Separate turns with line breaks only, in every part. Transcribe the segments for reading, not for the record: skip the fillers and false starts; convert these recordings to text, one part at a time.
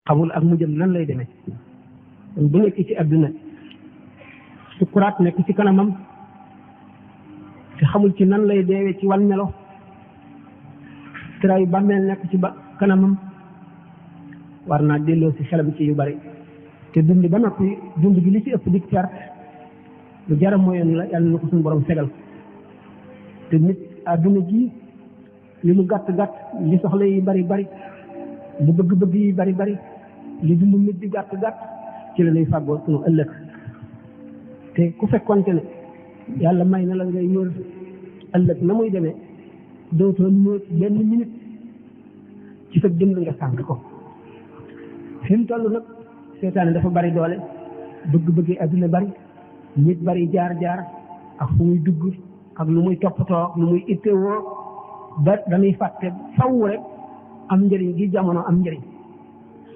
xamul ak mujjam nan lay demee kon bu nekk ci àdduna sukuraat nekk ci kanamam te xamul ci nan lay deewee ci wan melo tëraayu bàmmeel nekk ci kanamam war naa delloo si xelam ci yu bari te dund ba noppi dund gi li ci ëpp di perte lu jaram mooyoon la yàlla na ko suñu borom segal te nit àdduna ji li mu gàtt gàtt li soxla yi bari bari li bëgg-bëgg yi bari bari li dund nit di gàtt gàtt ci la lay fàggoo suñu ëllëg te ku fekkonte ne yàlla may na la ngay wër ëllëg na muy demee dootoo ñëw benn minute ci sa dund nga sànq ko fi mu toll nag seetaane dafa bari doole bëgg-bëgg àdduna bari nit bari jaar-jaar ak fu muy dugg ak lu muy toppatoo lu muy ittewoo ba dañuy fàtte faw rek am njëriñ gi jamono am njëriñ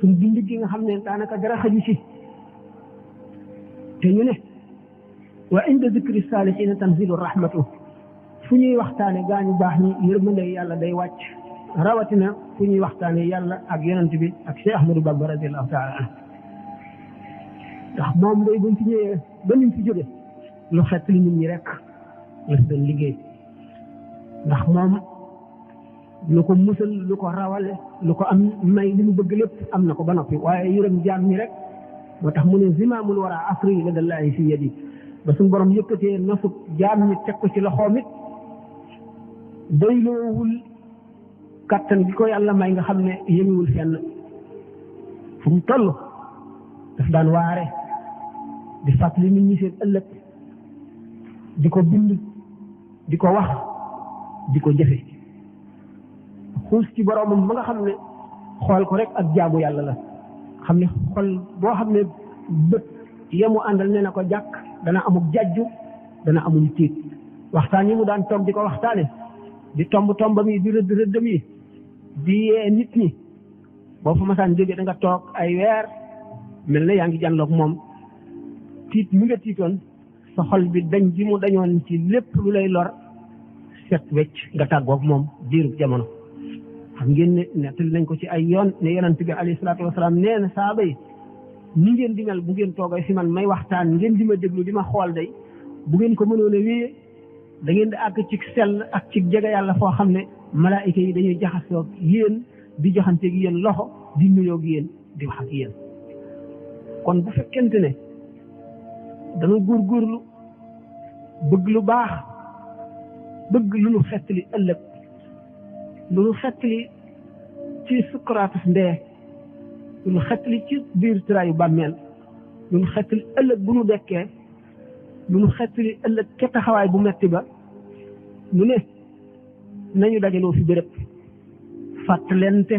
suñ dund gi nga xam ne daanaka dara xaju ci te ñu ne wa inda zikri saalihiina tanzilu rahmatu fu ñuy waxtaane gaa ñu baax ñi yërmande yàlla day wàcc rawatina fu ñuy waxtaane yàlla ak yonent bi ak Cheikh Ahmadou Bamba radiallahu taala anhu ndax moom day buñ fi ñëwee ba ñu fi jóge lu xett li nit ñi rek la si doon liggéey ndax moom lu ko musal lu ko rawale lu ko am may li mu bëgg lépp am na ko ba noppi waaye yërëm jaam ñi rek moo tax mu ne zimaamul wara asri ladallaahi fi yadi ba suñu borom yëkkatee nosub jaam ñi teg ko ci loxoom it doyloowul kattan gi ko yàlla may nga xam ne yënguwul fenn fu mu toll daf daan waare di fàttali nit ñi seen ëllëg di ko bind di ko wax di ko jëfe xuus ci boromam ba nga xam ne xool ko rek ak jaamu yàlla la xam ne xol boo xam ne bët yemu àndal nee na ko jàkk dana amul jajju dana amul tiit waxtaan yi mu daan toog di ko waxtaane di tombam yi di rëddam yi di yee nit ñi boo fa masaan jógee da nga toog ay weer mel na yaa ngi jànloog moom tiit mi nga tiitoon sa xol bi dañ ji mu dañoon ci lépp lu lay lor set wecc nga tàggoog moom diirub jamono xam ngeen ne nettali nañ ko ci ay yoon ne yonent bi alayhi salaatu wasalaam nee na saaba yi ni ngeen di mel bu ngeen toogee fi man may waxtaan ngeen di ma déglu di ma xool day bu ngeen ko mënoon a wéyee da ngeen di àgg ci sell ak ci jege yàlla foo xam ne malaayika yi dañuy jaxasoo yéen di joxanteeg yéen loxo di nuyoo yéen di wax ak yéen kon bu fekkente ne dana góorgóorlu bëgg lu baax bëgg lu nu xettali ëllëg lu nu xettali ci sukkuraatus ndee lu nu xettali ci biir tiraayu bàmmeel lu nu xettali ëllëg bu nu dekkee lu nu xettali ëllëg ca taxawaay bu metti ba nu ne nañu dajaloo fi béréb fàttalente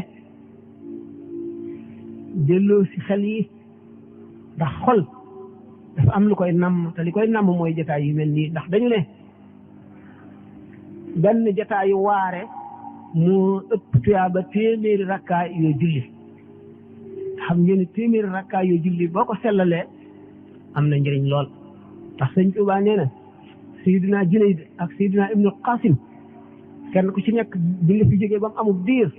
delloo si xel yi ndax xol dafa am lu koy namm te li koy namm mooy jataay yu mel nii ndax dañu ne benn jataayu waare moo ëpp tuyaaba téeméeri rakkaa yoo julli xam ngeen ne téeméeri rakkaa yoo julli boo ko sellalee am na njëriñ lool ndax sëñ Tuubaa nee na Seydina Junayd ak Seydina Ibnu Qasim kenn ku ci nekk bi nga fi jógee ba mu amul diir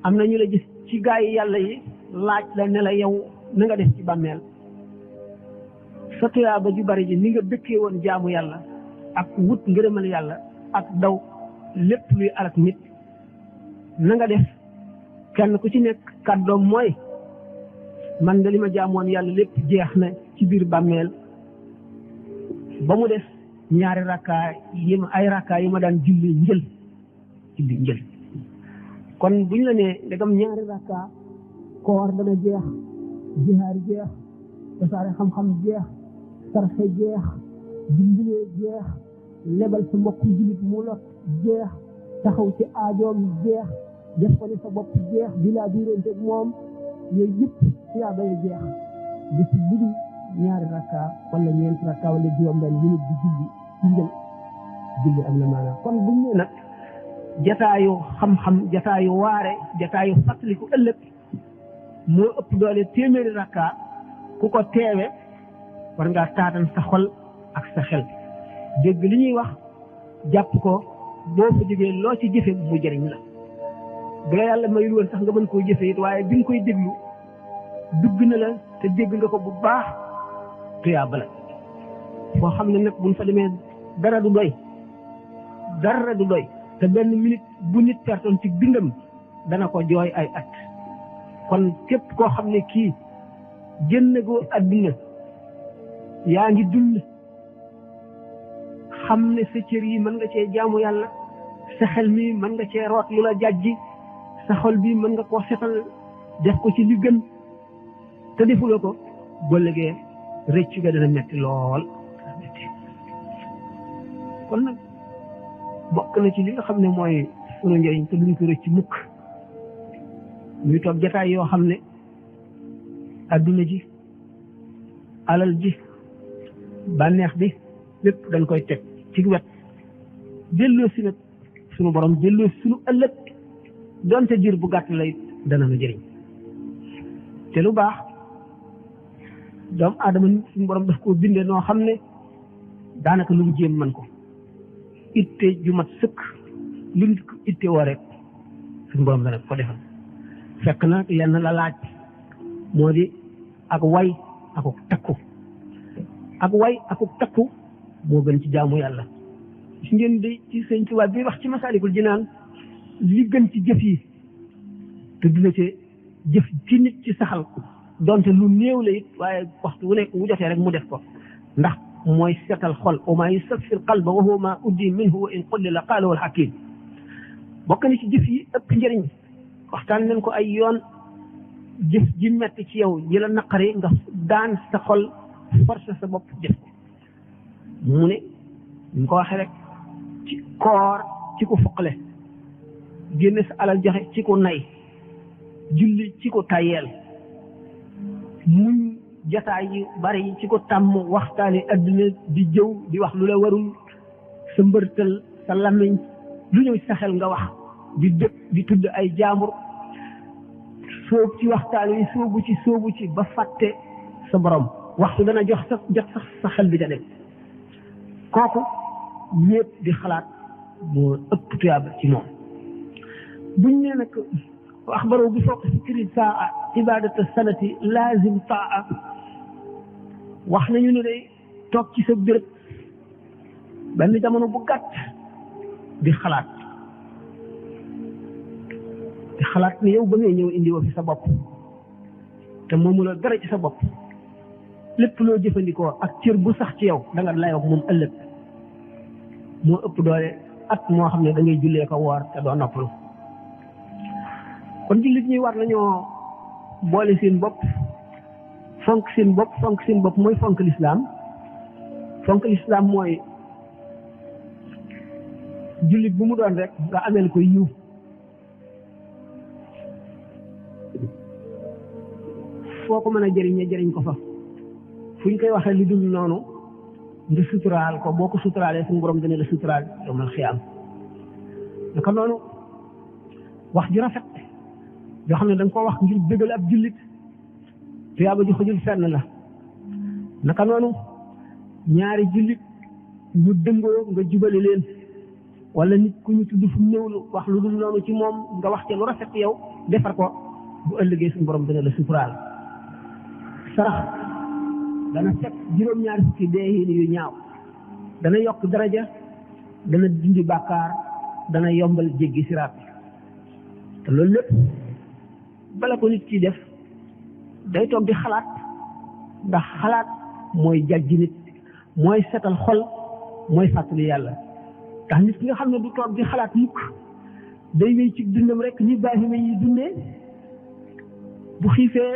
am na ñu la gis ci gaa yi yàlla yi laaj la ne la yow na nga def ci bàmmeel sa tuyaaba ju bari ji ni nga dëkkee woon jaamu yàlla ak wut ngërëmal yàlla ak daw lépp luy alak nit na nga def kenn ku ci nekk kàddoom mooy man de li ma jaamoon yàlla lépp jeex na ci biir bàmmeel ba mu def ñaari rakkaa yi ma ay rakkaa yi ma daan julli njël kon bu ñu la nee ndegam ñaari rakkaa koor dana jeex jihaar jeex tasaare xam-xam jeex sarxe jeex dimbilee jeex lebal sa mbokku jullit mu lot jeex taxaw ci aajoom jeex def ko ne sa bopp jeex di laa biirante moom yooyu yëpp yaa bay jeex di si budul ñaari rakka wala ñeenti rakka wala juróom benn minute di julli ci njël julli am na maanaam kon buñ ne nag jataayu xam-xam jataayu waare jataayu fàttaliku ëllëg moo ëpp doole téeméeri rakka ku ko teewe war ngaa taatan sa xol ak sa xel dégg li ñuy wax jàpp ko boo fa jógee loo ci jëfe mu jëriñ la bu la yàlla mayul woon sax nga mën koo jëfe it waaye bi nga koy déglu dugg na la te dégg nga ko bu baax tuyaaba la foo xam ne nag buñ fa demee dara du doy te benn minute bu nit pertoon ci bindam dana ko jooy ay at kon képp koo xam ne kii génn goo àdduna yaa ngi dund xam ne sa cër yi mën nga cee jaamu yàlla sa xel mi mën nga cee root lu la jàjji sa xol bi mën nga koo setal def ko ci li gën te defuloo ko ba léegi rëccu ga dana metti lool kon nag bokk na ci li nga xam ne mooy sunu njëriñ te duñ ko rëcc mukk ñuy toog jataay yoo xam ne adduna ji alal ji bànneex bi lépp dañ koy teg ci wet delloo si nag sunu borom delloo si sunu ëllëg donte diir bu gàtt lay dana nu jëriñ te lu baax doomu aadama suñu borom daf koo bindee noo xam ne daanaka lu mu jéem man ko itte ju mat sëkk lu nit ko itte woo rek suñu borom dana ko defal fekk na lenn la laaj moo di ak way akuk takku moo gën ci jaamu yàlla gis ngeen di ci sëñ Tuubaa bi wax ci Masaalikul Jinaan li gën ci jëf yi te dina ci jëf ci nit ci saxal donte lu néew la it waaye waxtu wu nekk wu jotee rek mu def ko ndax mooy setal xol wa maa yusaffi qalba wa huwa maa uddi minhu wa in qullila qaala wal hakim bokk na ci jëf yi ëpp njëriñ waxtaan nañ ko ay yoon jëf ji metti ci yow ji la naqari nga daan sa xol force sa bopp def ko mu ne ñu ko waxee rek ci koor ci ko foqale génne sa alal joxe ci ko nay julli ci ko tayeel muñ jataay yi bari yi ci ko tàmm waxtaani adduna di jëw di wax lu la warul sa mbërtal sa lamiñ lu ñëw sa xel nga wax di dëkk di tudd ay jaambur soob ci waxtaan wi soobu ci ba fàtte sa borom waxtu dana jot sax sa xel bi da dem kooku ñépp di xalaat moo ëpp tuyaaba ci moom buñ ne nag axbaro bi fooq fikri saa ibadata sanati laazim taa wax nañu ne day toog ci sa béréb benn jamono bu gàtt di xalaat ne yow ba ngay ñëw indi woo fi sa bopp te moomu la dara ci sa bopp lépp loo jëfandikoo ak cër bu sax ci yow da nga layoog moom ëllëg moo ëpp doole at moo xam ne da ngay jullee ko woor te doo noppalu kon jullit ñi war nañoo boole seen bopp fonk seen bopp mooy fonk lislaam mooy jullit bu mu doon rek nga ameel koy yiw foo ko mën a jëriñ ko fa fu ñu koy waxee lu dul noonu nga suturaal ko boo ko suturaalee suñu borom dana la suturaal yawmal xiyaam naka noonu wax ju rafet yoo xam ne da nga koo wax ngir bëggal ab jullit tuyaaba ji xojul fenn la naka noonu ñaari jullit ñu dëngoo nga jubale leen wala nit ku ñu tudd fu néew wax lu dul noonu ci moom nga wax ca lu rafet yow defar ko bu ëllëgee suñu borom dana la suturaal sarax dana fekk juróom-ñaari fukki deeyin yu ñaaw dana yokk daraja dana dindi bàkkaar dana yombal jéggi siraat te loolu lépp bala ko nit ki def day toog di xalaat ndax xalaat mooy jàjji nit mooy setal xol mooy fàttali yàlla ndax nit ki nga xam ne du toog di xalaat mukk day wéy ci dundam rek ni baahima yi dundee bu xiifee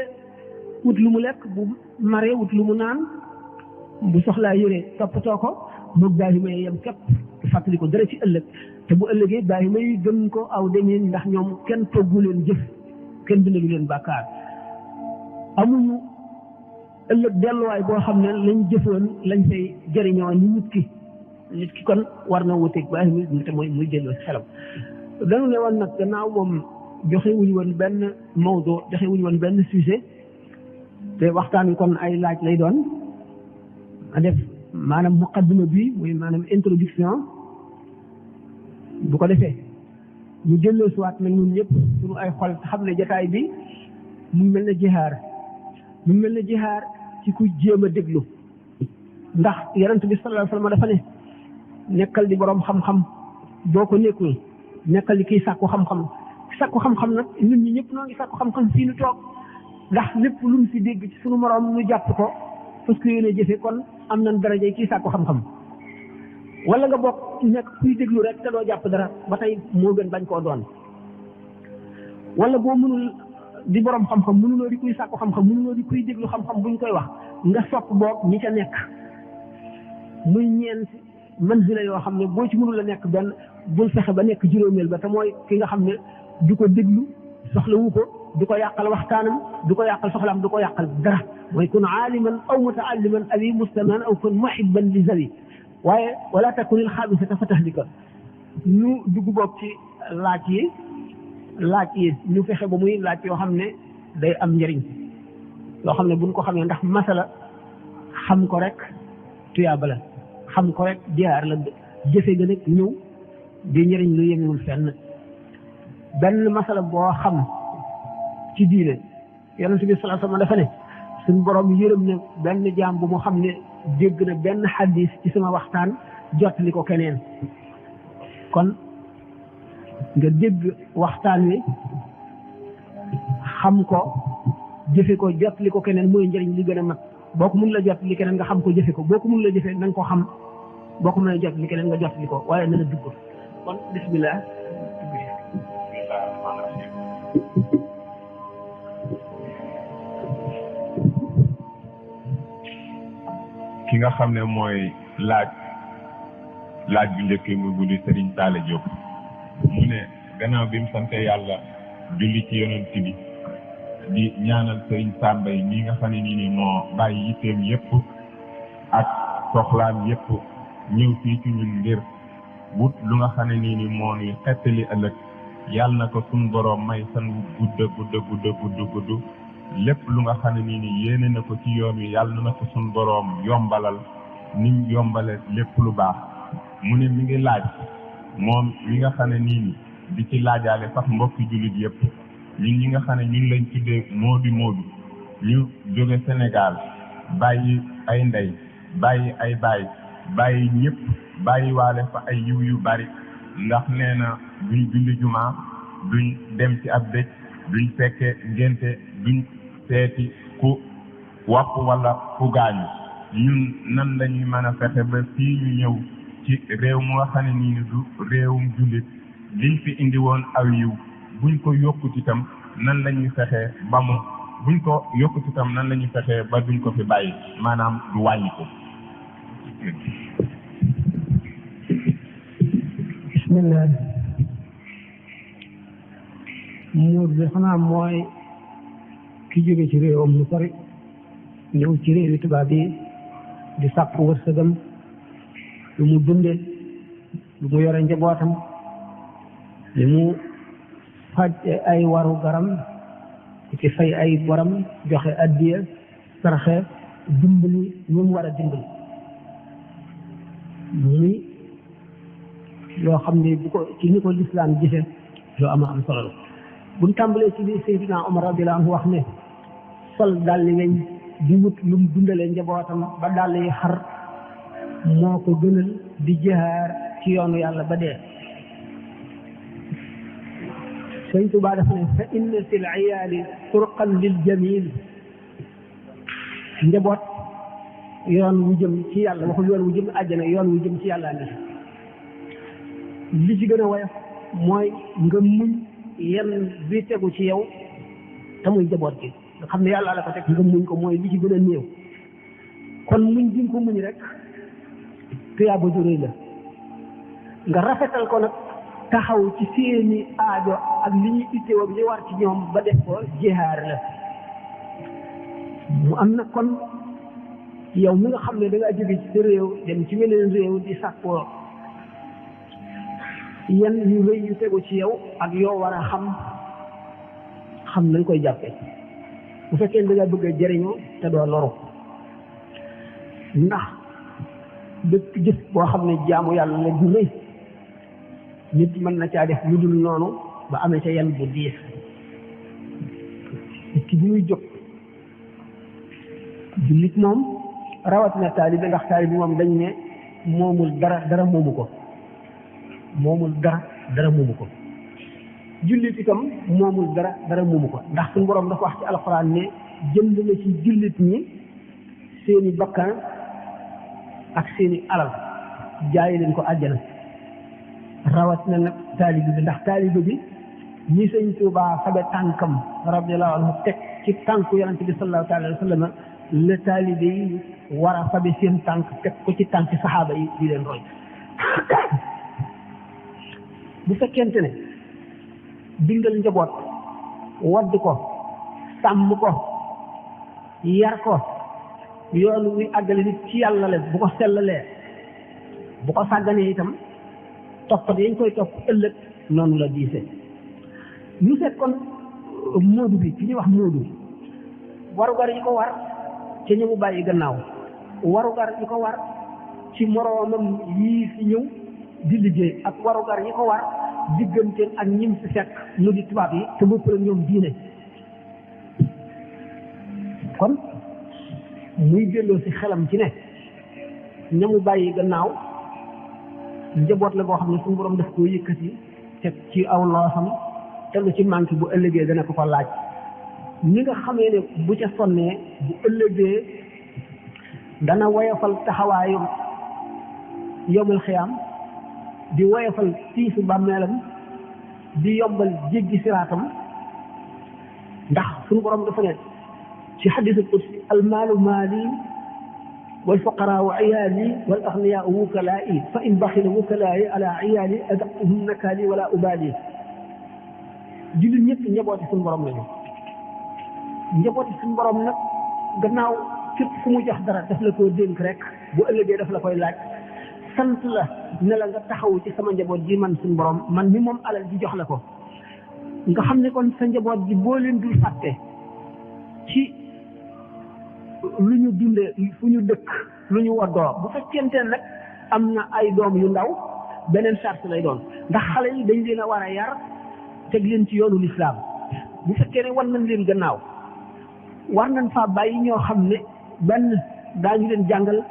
wut lu mu lekk bu maree wut lu mu naan bu soxlaa yére toppatoo ko moog baahima yi yem képp du fàttali ko dara ci ëllëg te bu ëllëgee baahima yi gën ko aw demeen ndax ñoom kenn toggu leen jëf kenn bindalu leen bàkkaar amuñu ëllëg delluwaay boo xam ne lañ jëfoon lañ fay jëriñoo ni nit ki kon war na wuteeg baahima yi te mooy muy delloo si xelam dañu ne woon nag gannaaw moom joxe wuñu woon benn mawdo joxe wuñu woon benn sujet te waxtaan wi kon ay laaj lay doon a def maanaam muqaddima bi muy maanaam introduction bu ko defee ñu delloo si waat nag ñun ñëpp suñu ay xol xam ne jataay bi mu mel ne jihaar mu mel ne jihaar ci ku jéem a déglu ndax yonent bi sallallahu alayhi wa sallam dafa ne nekkal di borom xam-xam boo ko nekkul nekkal di kii sàkku xam-xam nag ñun ñi ñëpp noo ngi sàkku xam-xam fii nu toog ndax lépp lu mu si dégg ci sunu moroom nu jàpp ko parce que yéene jëfe kon am nañ daraja kii sàkku xam-xam wala nga bokk nekk kuy déglu rek te doo jàpp dara ba tey moo gën bañ koo doon wala boo mënul di borom xam-xam mënuloo di kuy sàkku xam-xam mënuloo di kuy déglu xam-xam buñ koy wax nga sopp boog ñi ca nekk muy ñeent manzila yoo xam ne boo ci mënul a nekk benn bul fexe ba nekk juróomeel ba te mooy ki nga xam ne du ko déglu soxlawu ko du ko yàqal waxtaanam du ko yàqal soxlaam du ko yàqal dara mooy kun aaliman aw mutaalliman awi mustaman aw kun muhibban li zawi waaye wala takunil xaamisata fa tahlika ñu dugg boog ci laaj yi ñu fexe ba muy laaj yoo xam ne day am njëriñ yoo xam ne buñ ko xamee ndax masala xam ko rek tuyaaba la xam ko rek jihaar la jëfe ga nag ñëw di njëriñ lu yemewul fenn benn masala boo xam ci diine yonent bi sallallahu alayhi wasallam dafa ne suñ borom yërëm ne benn jaam bu mu xam ne dégg na benn xadis ci sama waxtaan jottali ko keneen kon nga dégg waxtaan wi xam ko jëfe ko jottali ko keneen mooy njëriñ li gën a mag boo ko mun la jottali keneen nga xam ko jëfe ko boo ko mun la jëfe na nga ko xam boo ko mën a jottali keneen nga jottali ko waaye na la dugg kon bismillah
ki nga xam ne mooy laaj bu njëkk mu guddi Serigne Talla Diop mu ne gannaaw bi mu sante yàlla julli ci yonent bi di ñaanal Serigne Samba yi ñi nga xam ne nii moo bàyyi yitteem yépp ak soxlaam yépp ñëw fii ci ñun ngir wut lu nga xam ne nii moo ñuy xettali ëllëg yàlla na ko suñ boroom may san gudd lépp lu nga xam ne nii yéene na ko ci yoon wi yàlla na ko suñ boroom yombalal niñ yombale lépp lu baax mu ne mi ngi laaj moom mi nga xam ne nii di ci laajaale sax mbokki jullit yépp ñun ñi nga xam ne ñun lañ tuddee moodu ñu jóge Sénégal bàyyi ay ndey bàyyi ay baay bàyyi ñëpp bàyyi waale fa ay yiw yu bari ndax nee na duñ julli jumaa duñ dem ci ab dëj duñ fekke ngénte duñ seeti ku wopp wala ku gaañu ñun nan lañuy mën a fexe ba fii ñu ñëw ci réew mu nga xam ne nii du réewum jullit liñ fi indi woon aw yiw buñ ko yokkut itam nan lañuy fexe ba mu buñ ko yokkut itam nan lañuy fexe ba duñ ko fi bàyyi maanaam du wàññi ko.
bismillah muur bi xanaa mooy ki jóge ci réewam lu sori ñëw ci réewi tubaab yi di sàkku wërsëgam lu mu dunde lu mu yore njabootam li mu faj ay waru garam ci fay ay boram joxe addiya saraxe dimbali ñu mu war a dimbali muy loo xam ne bu ko ci ni ko lislaam gisee loo am solo la buñ tàmbalee ci li Seydina Omar radiyallahu anhu wax ne sol dal li ngañ di wut lu mu dundalee njabootam ba dàll yi xar moo ko gënal di jihaar ci yoonu yàlla ba dee Sëñ Tuubaa dafa ne fa inna fil iyaali turqan lil jamil njaboot yoon wu jëm ci yàlla waxul yoon wu jëm àjjana yoon wu jëm ci yàlla ne li ci gën a woyof mooy nga muñ yenn bi tegu ci yow te muy njaboot gi nga xam ne yàlla la ko teg nga muñ ko mooy li ci gën a néew kon muñ bi nga ko muñ rek tuyaaba ju rëy la nga rafetal ko nag taxaw ci seeni aajo ak li ñuy ittewoo bi li war ci ñoom ba def ko jihaar la mu am na kon yow mi nga xam ne da ngaa jóge ci sa réew dem ci meneen réew di sàkkoo yan yu rëy yu tegu ci yow ak yoo war a xam nañ koy jàppee bu fekkee da nga bëgg a jëriñoo te doo loru ndax dëkk jëf boo xam ne jaamu yàlla la du rëy nit mën na caa def lu dul noonu ba amee ca yan bu diis nit ki bi muy jóg jullit moom rawatina taalibe ndax taalibe moom dañ ne moomul dara moomu ko moomul dara moomu ko jullit itam moomul dara moomu ko ndax suñu borom dafa wax ci alxuraan ne jënd na ci jullit ñi seeni bakkan ak seeni alal jaayi leen ko àjjana rawatina nag taalibe bi ndax taalibe bi ñi sëñ Tuubaa fabe tànkam radiyallahu anhu teg ci tànku yonente bi sallallahu alayhi wa sallam la taalibe yi war a fabe seen tànk teg ko ci tànk saxaaba yi di leen roy bu fekkente ne dingal njaboot wadd ko sàmm ko yar ko yoonu wi àggale nit ci yàlla leen bu ko sellalee bu ko sàgganee itam toppat yañ koy topp ëllëg noonu la diise ñu seet kon móodu bi ci ñuy wax móodu warugar yi ko war ci ñi mu bàyyi gannaaw warugar yi ko war ci moroomam yii fi ñëw di liggéey ak warugar yi ko war digganteen ak ñim fi fekk ñu di tubaab yi te bopp la ñoom diine kon muy delloo ci xelam ci ne ñamu bàyyi gannaaw njaboot la boo xam ne suñu borom daf koo yëkkati teg ci aw loosam te lu ci manqué bu ëllëgee dana ko laaj ñi nga xamee ne bu ca sonnee bu ëllëgee dana woyofal taxawaayu yowmal xiyaam di woyofal tiisu bàmmeelam di yombal jéggi siraatam ndax suñu borom dafa ne ci xadiisul qudsi almaalu maali wal fuqaraau iyaali wal agniyaau wukalaa'i fa in baxila wukalaa'i ala iyaali adaqtuhum nakaali wala ubaali jullit ñëpp njabooti suñu borom lañu njabooti suñu borom nag gannaaw képp fu mu jox dara daf la koo dénk rek bu ëllëgee daf la koy laaj sant la ne la nga taxaw ci sama njaboot ji man suñu borom man mi moom alal ji jox la ko nga xam ne kon sa njaboot ji boo leen dul fàtte ci lu ñu dundee fu ñu dëkk lu ñu woddoo bu fekkente nag am na ay doom yu ndaw beneen charte lay doon ndax xale yi dañ leen a war a yar teg leen ci yoonu lislaam bu fekkee ne war nañ leen gannaaw war nañ faa bàyyi ñoo xam ne benn daañu leen jàngal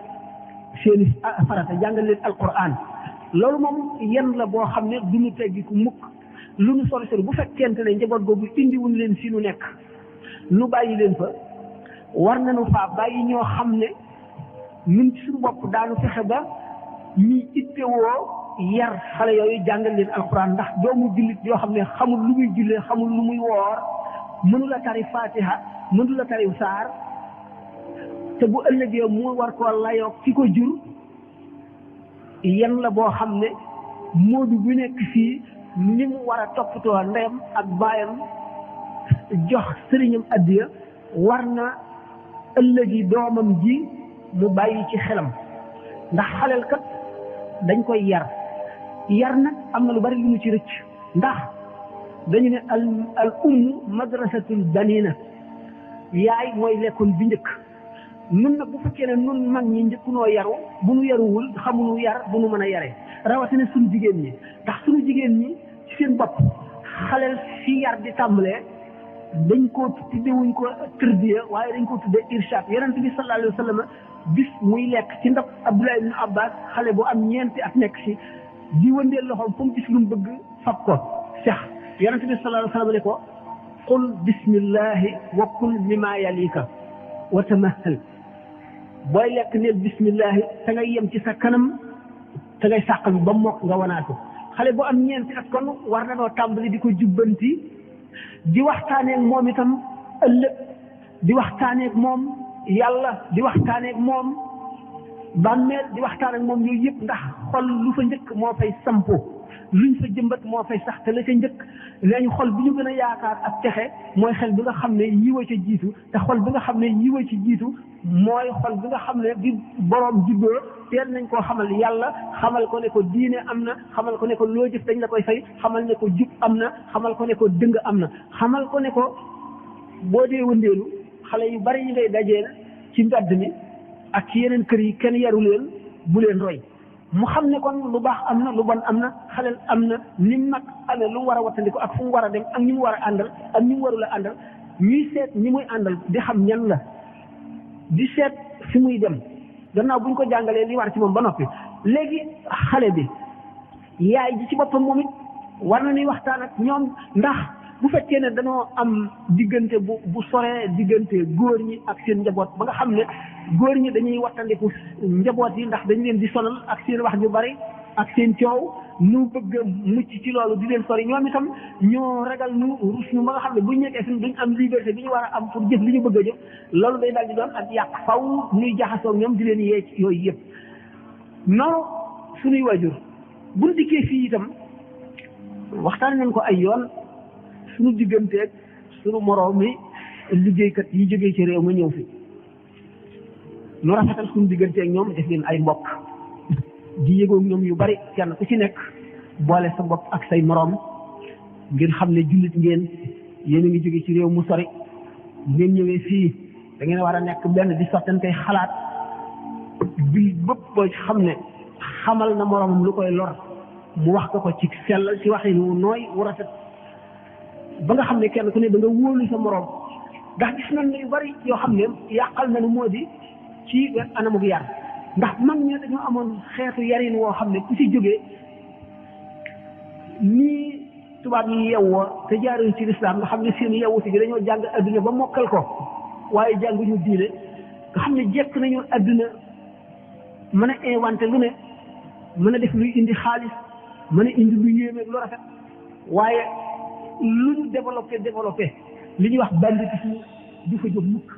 seeni farata jàngal leen alquran loolu moom yenn la boo xam ne du ñu teggi ku mukk lu ñu sori sori bu fekkente ne njaboot googu indiwuñ leen fi nu nekk nu bàyyi leen fa war nañu faa bàyyi ñoo xam ne ñun ci suñu bopp daanu fexe ba ñuy ittewoo yar xale yooyu jàngal leen alquran ndax doomu jullit yoo xam ne xamul lu muy jullee xamul lu muy woor mënula tari fatiha mënula tari saar te bu ëllëgee mu war koo layoo ki ko jur yan la boo xam ne moodu bu nekk fii ni mu war a toppatoo ndeyam ak baayam jox sëriñam addiya war na ëllëgi doomam ji mu bàyyi ci xelam ndax xaleel kat dañ koy yar nag am na lu bari lu mu ci rëcc ndax dañu ne al ummu madrasatul banina yaay mooy lekkoon bi njëkk nun nag bu fekkee ne nun mag ñi njëkkunoo yaru bu nu yaruwul xamuñu yar bu nu mën a yare rawatina suñu jigéen ñi ndax suñu jigéen ñi ci seen bopp xaleel fi yar di tàmbalee dañ ko tuddewuñ ko tërbiya waaye dañ ko tudde irshad yonent bi sallallahu alayhi wa sallam bis muy lekk ci ndab Abdullah ibn Abbas xale bu am ñeenti at nekk si di wëndeel loxoom fu mu gis lu mu bëgg fab ko sex yonent bi sallallahu alayhi wa sallam ne ko qul bismillahi wa kul mimma yalika wa tamahal booy lekk neel bismillahi te ngay yem ci sa kanam te ngay sàq bi ba mokk nga wanaatu xale bu am ñeenti at kon war na noo tàmbali di ko jubbanti di waxtaaneeg moom itam ëllëg di waxtaaneeg moom yàlla di waxtaaneeg moom bàmmeel di waxtaaneeg moom yooyu yëpp ndax xol lu fa njëkk moo fay sampo luñ fa jëmbat moo fay sax te la ca njëkk nañu xol bi ñu gën a yaakaar ak texe mooy xel bi nga xam ne yiwa ca jiitu te xol bi nga xam ne yiwa ci jiitu mooy xol bi nga xam ne bi boroom juddoo teel nañ koo xamal yàlla xamal ko ne ko diine am na xamal ko ne ko loo jëf dañ la koy fay xamal ne ko jub am na xamal ko ne ko dëng am na xamal ko ne ko boo dee wëndeelu xale yu bari yi ngay dajeel ci mbedd mi ak ci yeneen kër yi kenn yaru leen bu leen roy mu xam ne kon lu baax am na lu bon am na xaleel am na ni mag amee lu mu war a wattandiko ak fu mu war a dem ak ñi mu war a àndal ak ñi mu warul a àndal ñuy seet ñi muy àndal di xam ñan la di seet fi muy dem gannaaw buñ ko jàngalee li war ci moom ba noppi léegi xale bi yaay ji ci boppam moom it war na ni waxtaan ak ñoom ndax bu fekkee ne dañoo am diggante bu soree diggante góor ñi ak seen njaboot ba nga xam ne góor ñi dañuy wattandiku njaboot yi ndax dañ leen di sonal ak seen wax ju bari ak seen coow nu bëgg a mucc ci loolu di leen sori ñoom itam ñoo ragal nu rus nu ba nga xam ne buñ nekkee suñ duñ am liberté bi ñu war a am pour jëf li ñu bëgg a jëf loolu day daal di doon ak yàq faw ñuy jaxasoo ñoom di leen yee ci yooyu yëpp noonu suñuy waajur buñ dikkee fii itam waxtaan nañ ko ay yoon suñu digganteeg suñu moroom mi liggéeykat yi jógee ci réew ma ñëw fi nu rafetal suñu digganteeg ñoom def leen ay mbokk di yëgoog ñoom yu bari kenn ku ci nekk boole sa bopp ak say moroom ngeen xam ne jullit ngeen yéen a ngi jóge ci réew mu sori ngeen ñëwee fii da ngeen war a nekk benn di sottantey xalaat bil bëpp boo xam ne xamal na moroomam lu koy lor mu wax ko ci sell ci waxin wu nooy wu rafet ba nga xam ne kenn ku ne da nga wóolu sa moroom ndax gis nañ ne yu bari yoo xam ne yàqal na nu moo di ci anamug yar ndax mag ñi dañoo amoon xeetu yarin woo xam ne ku ci jógee nii tubaab yi yewwoo te jaaruñ ci lislaam nga xam ne seen yewwuti gi dañoo jàng adduna ba mokkal ko waaye jànguñu diine nga xam ne jekk nañu adduna mën a inventé lu ne mën a def luy indi xaalis mën a indi lu yéeme lu rafet waaye lu ñu développé li ñuy wax banditisme du fa jóg mukk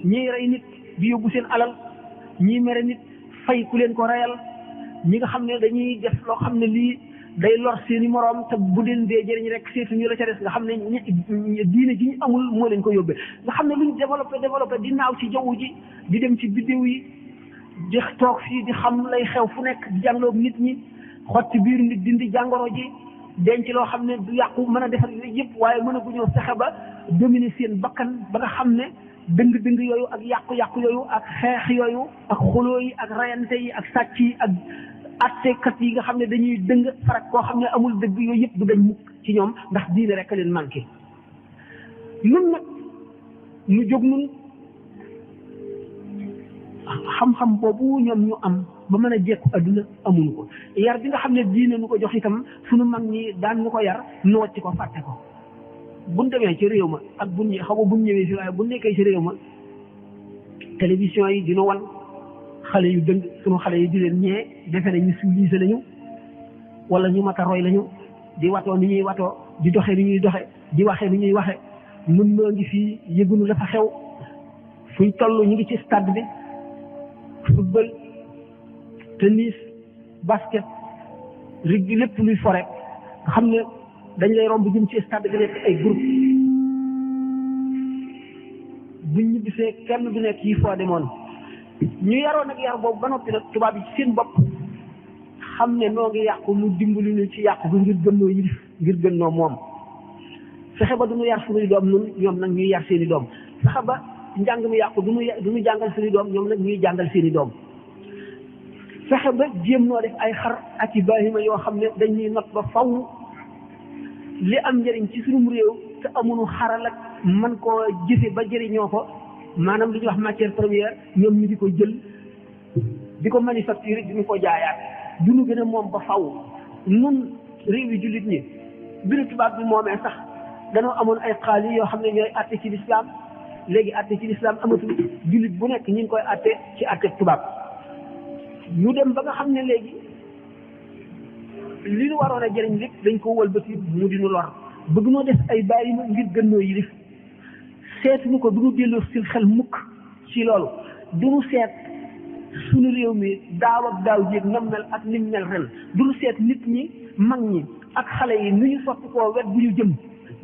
ñiy rey nit di yóbbu seen alal ñii mere nit fay ku leen ko reyal ñi nga xam ne dañuy def loo xam ne lii day lor seeni moroom te bu leen dee jëriñ rek seetuñu la ca des nga xam ne diine ji ñu amul moo leen ko yóbbee nga xam ne luñ développé di naaw ci jaww ji di dem ci biddew yi di toog fii di xam lay xew fu nekk di jàngaloog nit ñi xotti biir nit dindi jàngoro ji denc loo xam ne du yàqu mën a defar yëpp waaye mën a bu ñëw fexe ba dominer seen bakkan ba nga xam ne dëng-dëng yooyu ak yàqu-yàqu yooyu ak xeex yooyu ak xuloo yi ak rayante yi ak sàcc yi ak attekat yi nga xam ne dañuy dëng farak koo xam ne amul dëgg yooyu yëpp du dañ mukk ci ñoom ndax diine rek a leen manqué nun nag nu jóg nun xam-xam boobu ñoom ñu am ba mën a jekku adduna amuñu ko yar bi nga xam ne diine nu ko jox itam suñu mag ñi daan nu ko yar nu wàcc ko fàtte ko buñ demee ci réew ma ak buñ xaw ma buñ ñëwee si waaye buñ nekkee ci réew ma télévision yi dina wan xale yu dëng suñu xale yi di leen ñee defe ne ñu civilisé lañu wala ñu mat a roy lañu di watoo ni ñuy watoo di doxee ni ñuy doxe di waxee ni ñuy waxe nun noo ngi fii yëgunu la fa xew fuñ toll ñu ngi ci stade bi football tennis basket rugby lépp luy fore nga xam ne dañ lay romb jëm ci stade bi nekk ay groupe buñ ñu gisee kenn du nekk yi foo demoon ñu yaroon nag yar boobu ba noppi nag tubaab yi ci seen bopp xam ne noo ngi yàqu mu dimbali ñu ci yàqu bi ngir gënnoo yilif ngir gënnoo moom fexe ba du ñu yar suñuy doom nun ñoom nag ñuy yar seeni doom fexe ba njàng mi yàqu du ñu jàngal seeni doom ñoom nag ñuy jàngal seeni doom fexe ba jéem noo def ay xar ak i bahima yoo xam ne dañuy not ba faw li am njëriñ ci suñu réew te amuñu xaral ak man koo jëfe ba jëriñoo ko maanaam li ñuy wax matière première ñoom ñu di ko jël di ko manufacturer di ñu ko jaayaat du ñu gën a moom ba faw nun réew yi jullit ñi bi nu tubaab bi moomee sax danoo amoon ay xaali yoo xam ne ñooy atte ci lislaam léegi atte ci lislaam amatul jullit bu nekk ñu ngi koy atte ci atte tubaab ñu dem ba nga xam ne léegi li ñu waroon a jëriñ lépp dañ ko wëlbati mu di ñu lor bëgg noo def ay bàyyi ma ngir gënnoo yilif seetuñu ko du ñu delloo si xel mukk ci loolu du ñu seet suñu réew mi daaw ak daaw jéeg nam mel ak nim mel ren du ñu seet nit ñi mag ñi ak xale yi nu ñu sotti koo wet bu ñu jëm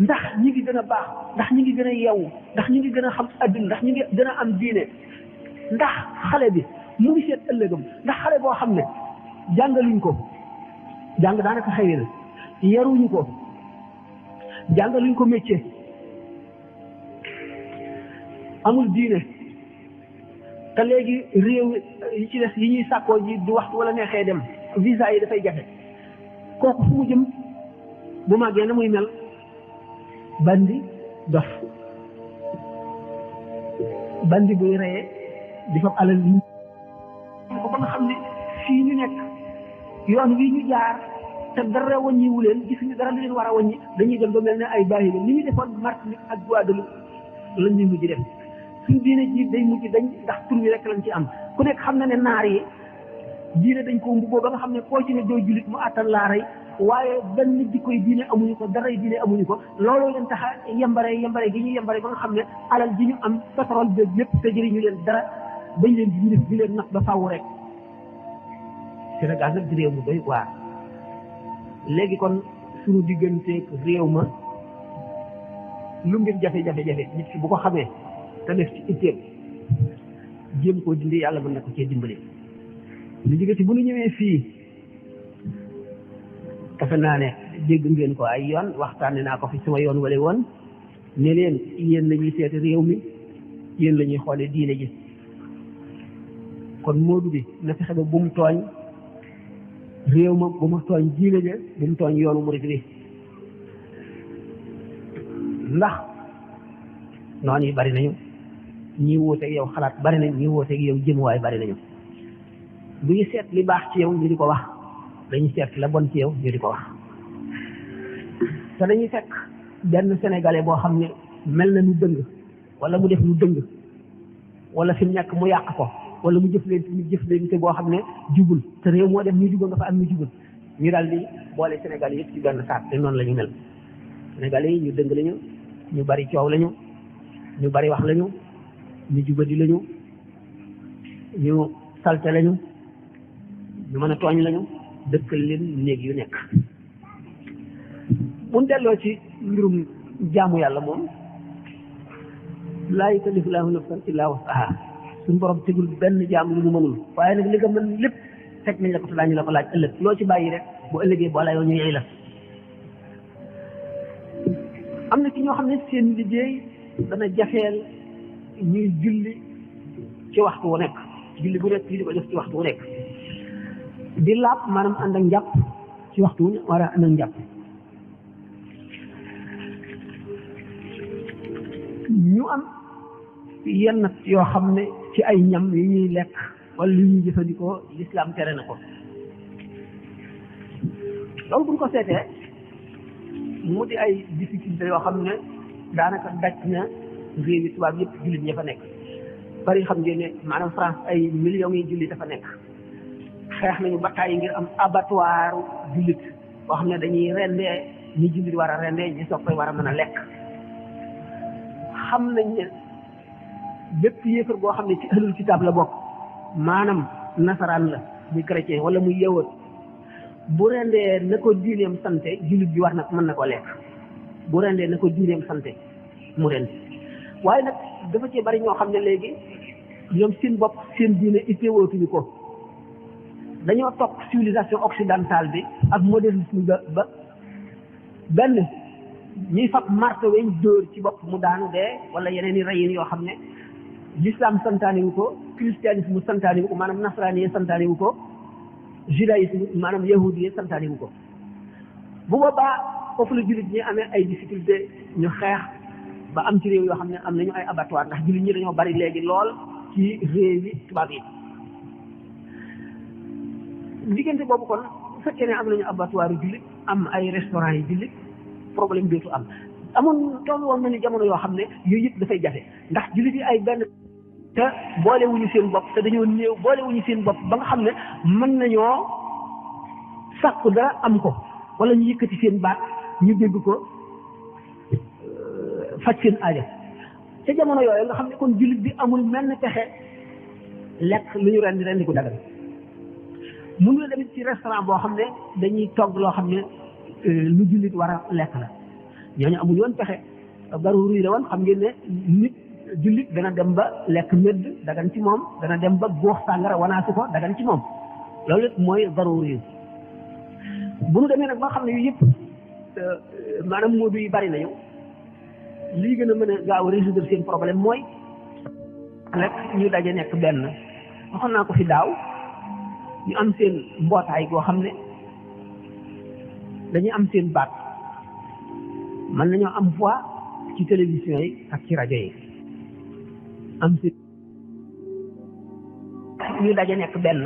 ndax ñi ngi gën a baax ndax ñi ngi gën a yeewu ndax ñi ngi gën a xam adduna ndax ñi ngi gën a am diine ndax xale bi mu ngi seet ëllëgam ndax xale boo xam ne jàngaluñ ko jàng daanaka xëy na yaruñu ko jàngaluñ ko métier amul diine te léegi réew yi ci des yi ñuy sàkkoo ji du waxtu wala neexee dem visa yi dafay jafe kooku fu mu jëm bu màggee na muy mel bandi dof bandi buy reye di fab alal yi ko ba nga xam ne fii ñu nekk yoon wi ñu jaar te dara wàññiwu leen gisuñu dara lu leen war a wàññi dañuy dem ba mel ne ay bàyyi ba ni ñu defoon Martinique ak Guadeloupe lañ ñuy mujj dem suñ diine ji day mujj dañ ndax tur wi rek lañ ci am ku nekk xam na ne naar yi diine dañ ko mbubboo ba nga xam ne koo ci ne doo jullit mu àttan laa rey waaye benn jikkoy diine amuñu ko daray diine amuñu ko looloo leen tax a yembare gi ñu yembare ba nga xam ne alal ji ñu am pétrole bi lépp te jëriñu leen dara bañ leen di leen nax ba faaw rek Sénégal nag di réew mu doy waar léegi kon suñu digganteeg réew ma lu mbir jafe-jafe nit ki bu ko xamee te def ci itteem jéem koo dindi yàlla mën na ko cee dimbali lu jóge ci bu ñu ñëwee fii defe naa ne dégg ngeen ko ay yoon waxtaane naa ko fi sama yoon wala woon ne leen yéen la ñuy seeti réew mi yéen la ñuy xoole diine ji kon moodu bi na fexe ba bu mu tooñ réew ma bu mu tooñ diine ja bu mu tooñ yoonu murid bi ndax noonu yi bari nañu ñii wuuteeg yow xalaat bari nañ ñii wuuteeg yow jëmuwaay bari nañu bu ñu seet li baax ci yow ñu di ko wax dañuy seet la bon ci yow ñu di ko wax te dañuy fekk benn sénégalais boo xam ne mel na lu dëng wala mu def lu dëng wala fi mu nekk mu yàq ko wala mu jëflante boo xam ne jubul te réew moo dem ñu jubal nga fa am ñu jubul ñu daal di boole sénégalais yëpp ci benn saak te noonu la ñu mel sénégalais yi ñu dëng lañu ñu bari coow lañu ñu bari wax lañu ñu jubadi lañu ñu salte lañu ñu mën a tooñ lañu dëkkal leen néeg yu nekk bu ñu delloo ci mbirum jaamu yàlla moom laa yukallifu llaahu nafsan illaa wus'ahaa suñu borom tegul benn jaam lu mu mënul waaye nag li nga mën lépp teg nañ la ko te daañu la ko laaj ëllëg loo ci bàyyi rek bu ëllëgee boo layoo ñu yey la am na ci ñoo xam ne seen liggéey dana jafeel ñuy julli ci waxtu wu nekk julli bu nekk ñu di ko def ci waxtu wu nekk di laab maanaam ànd ak njàpp ci waxtu wu war a ànd ak njàpp ñu am yenn yoo xam ne ci ay ñam yu ñuy lekk wala yu ñuy jëfandikoo lislaam tere na ko loolu buñ ko seetee mu di ay difficulté yoo xam ne daanaka daj na réewi tubaab yëpp jullit ña fa nekk bari xam ngeen ne maanaam France ay millions yi jullit dafa nekk xeex nañu bataay yi ngir am abattoir jullit boo xam ne dañuy rendee ñi jullit war a rendee ñi soog koy war a mën a lekk xam nañ ne bépp yéefar boo xam ne ci ahlul kitaab la bokk maanaam nasaraan la muy chrétien wala muy yawut bu rendee na ko diineem sante jullit bi war na mën na ko lekk bu rendee na ko diineem sante mu rend waaye nag dafa ci bari ñoo xam ne léegi ñoom seen bopp seen diine ittewootuñu ko dañoo topp civilisation occidentale bi ak modernisme ba benn ñuy fab marto weñ dóor ci bopp mu daanu dee wala yeneen i reyin yoo xam ne l'islam santaane wu ko christianisme santaane wu ko maanaam nasaraan yi santaane wu ko judaïsme maanaam yahudi yi santaane wu ko bu boobaa foofu la jullit ñi amee ay difficulté ñu xeex ba am ci réew yoo xam ne am nañu ay abattoir ndax jullit ñi dañoo bari léegi lool ci réew yi tubaab yi diggante boobu kon bu fekkee ne am nañu abattoir yu jullit am ay restaurant yi jullit problème dootu am amoon toll woon na ni jamono yoo xam ne yooyu yëpp dafay jafe ndax jullit yi ay benn te boolewuñu seen bopp te dañoo néew boolewuñu seen bopp ba nga xam ne mën nañoo sàkku dara am ko wala ñu yëkkati seen baat ñu dégg ko faj seen aaja ca jamono yooyu nga xam ne kon jullit bi amul mel ne pexe lekk lu ñu rendi ko dagal mun la demit ci restaurant boo xam ne dañuy togg loo xam ne lu jullit war a lekk la ñooñu amuñu woon pexe garu ruy la woon xam ngeen ne nit jullit dana dem ba lekk medd dagan ci moom dana dem ba góox sàngara wanaasu ko dagan ci moom loolu mooy garu ruy bu nu demee nag ba xam ne yu yëpp maanaam moodu yi bari nañu lii gën a mën a gaaw a résoudre seen problème mooy rek ñu daje nekk benn waxoon naa ko fi daaw ñu am seen mbootaay goo xam ne dañuy am seen baat mën nañoo am voix ci télévision yi ak ci rajo yi am si ñu daje nekk benn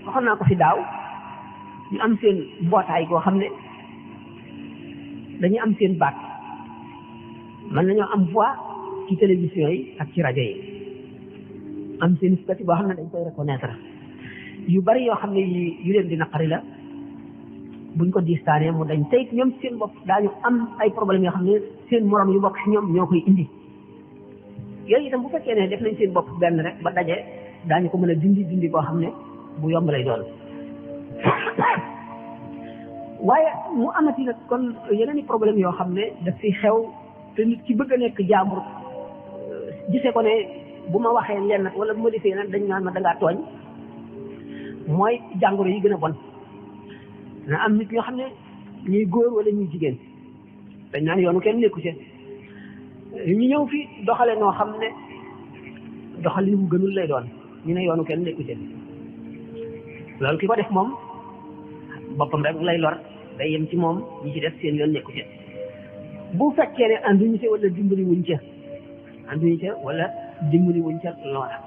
waxoon naa ko fi daaw ñu am seen mbootaay goo xam ne dañuy am seen baat mën nañoo am voix ci télévision yi ak ci rajo yi am seen statut boo xam ne dañ koy reconnaître yu bari yoo xam ne yu leen di naqari la buñ ko distaanee mu dañ tey ñoom seen bopp daañu am ay problèmes yoo xam ne seen morom yu bokk ci ñoom ñoo koy indi yooyu itam bu fekkee ne def nañ seen bopp benn rek ba daje daañu ko mën a dindi boo xam ne bu yomb lay doon waaye mu amati nag kon yeneen i problème yoo xam ne daf fi xew te nit ki bëgg a nekk jaambur gisee ko ne bu ma waxee leen nag wala bu ma defee nag dañ naan ma dangaa tooñ mooy jàngoro yi gën a bon dana am nit ñoo xam ne ñuy góor wala ñuy jigéen dañ naan yoonu kenn nekku ci ñu ñëw fi doxale noo xam ne doxalin bu gënul lay doon ñu ne yoonu kenn nekku ci loolu ki ko def moom boppam rek lay lor day yem ci moom ñi ci def seen yoon nekku ci bu fekkee ne ànduñu ci wala dimbali wuñ ca ànduñu ca wala dimbali wuñ ca loola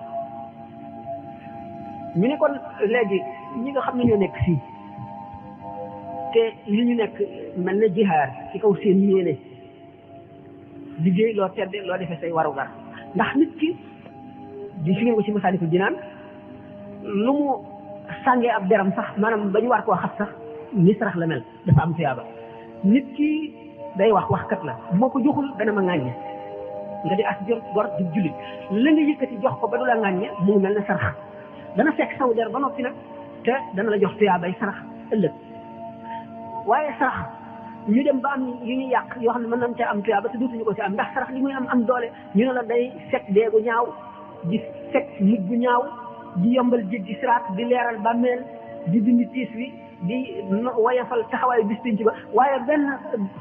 ñu ne kon léegi ñi nga xam ne ñoo nekk fii te li ñu nekk mel na jihaar ci kaw seen yéene liggéey loo tedde loo defee say warugar ndax nit ki di fi ngeen ko ci Masaalikul Jinaan lu mu sàngee ab deram sax maanaam ba ñu war koo xas sax ni sarax la mel dafa am tuyaaba nit ki day waxkat la moo ko joxul dana ma ŋàññe nga di as gor di jullit la nga yëkkati jox ko ba du la ŋàññe mu mel ne sarax dana fekk saw der ba noppi nag te dana la jox tuyaabay sarax ëllëg waaye sarax ñu dem ba am yu ñu yàq yoo xam ne mën nañ ca am tuyaaba te dootuñu ko ci am ndax sarax li muy am doole ñu ne la day fekk deegu ñaaw di fekk mujj bu ñaaw di yombal jéggi siraat di leeral bàmmeel di dindi tiis wi di woyafal taxawaayu bis pénc ba waaye benn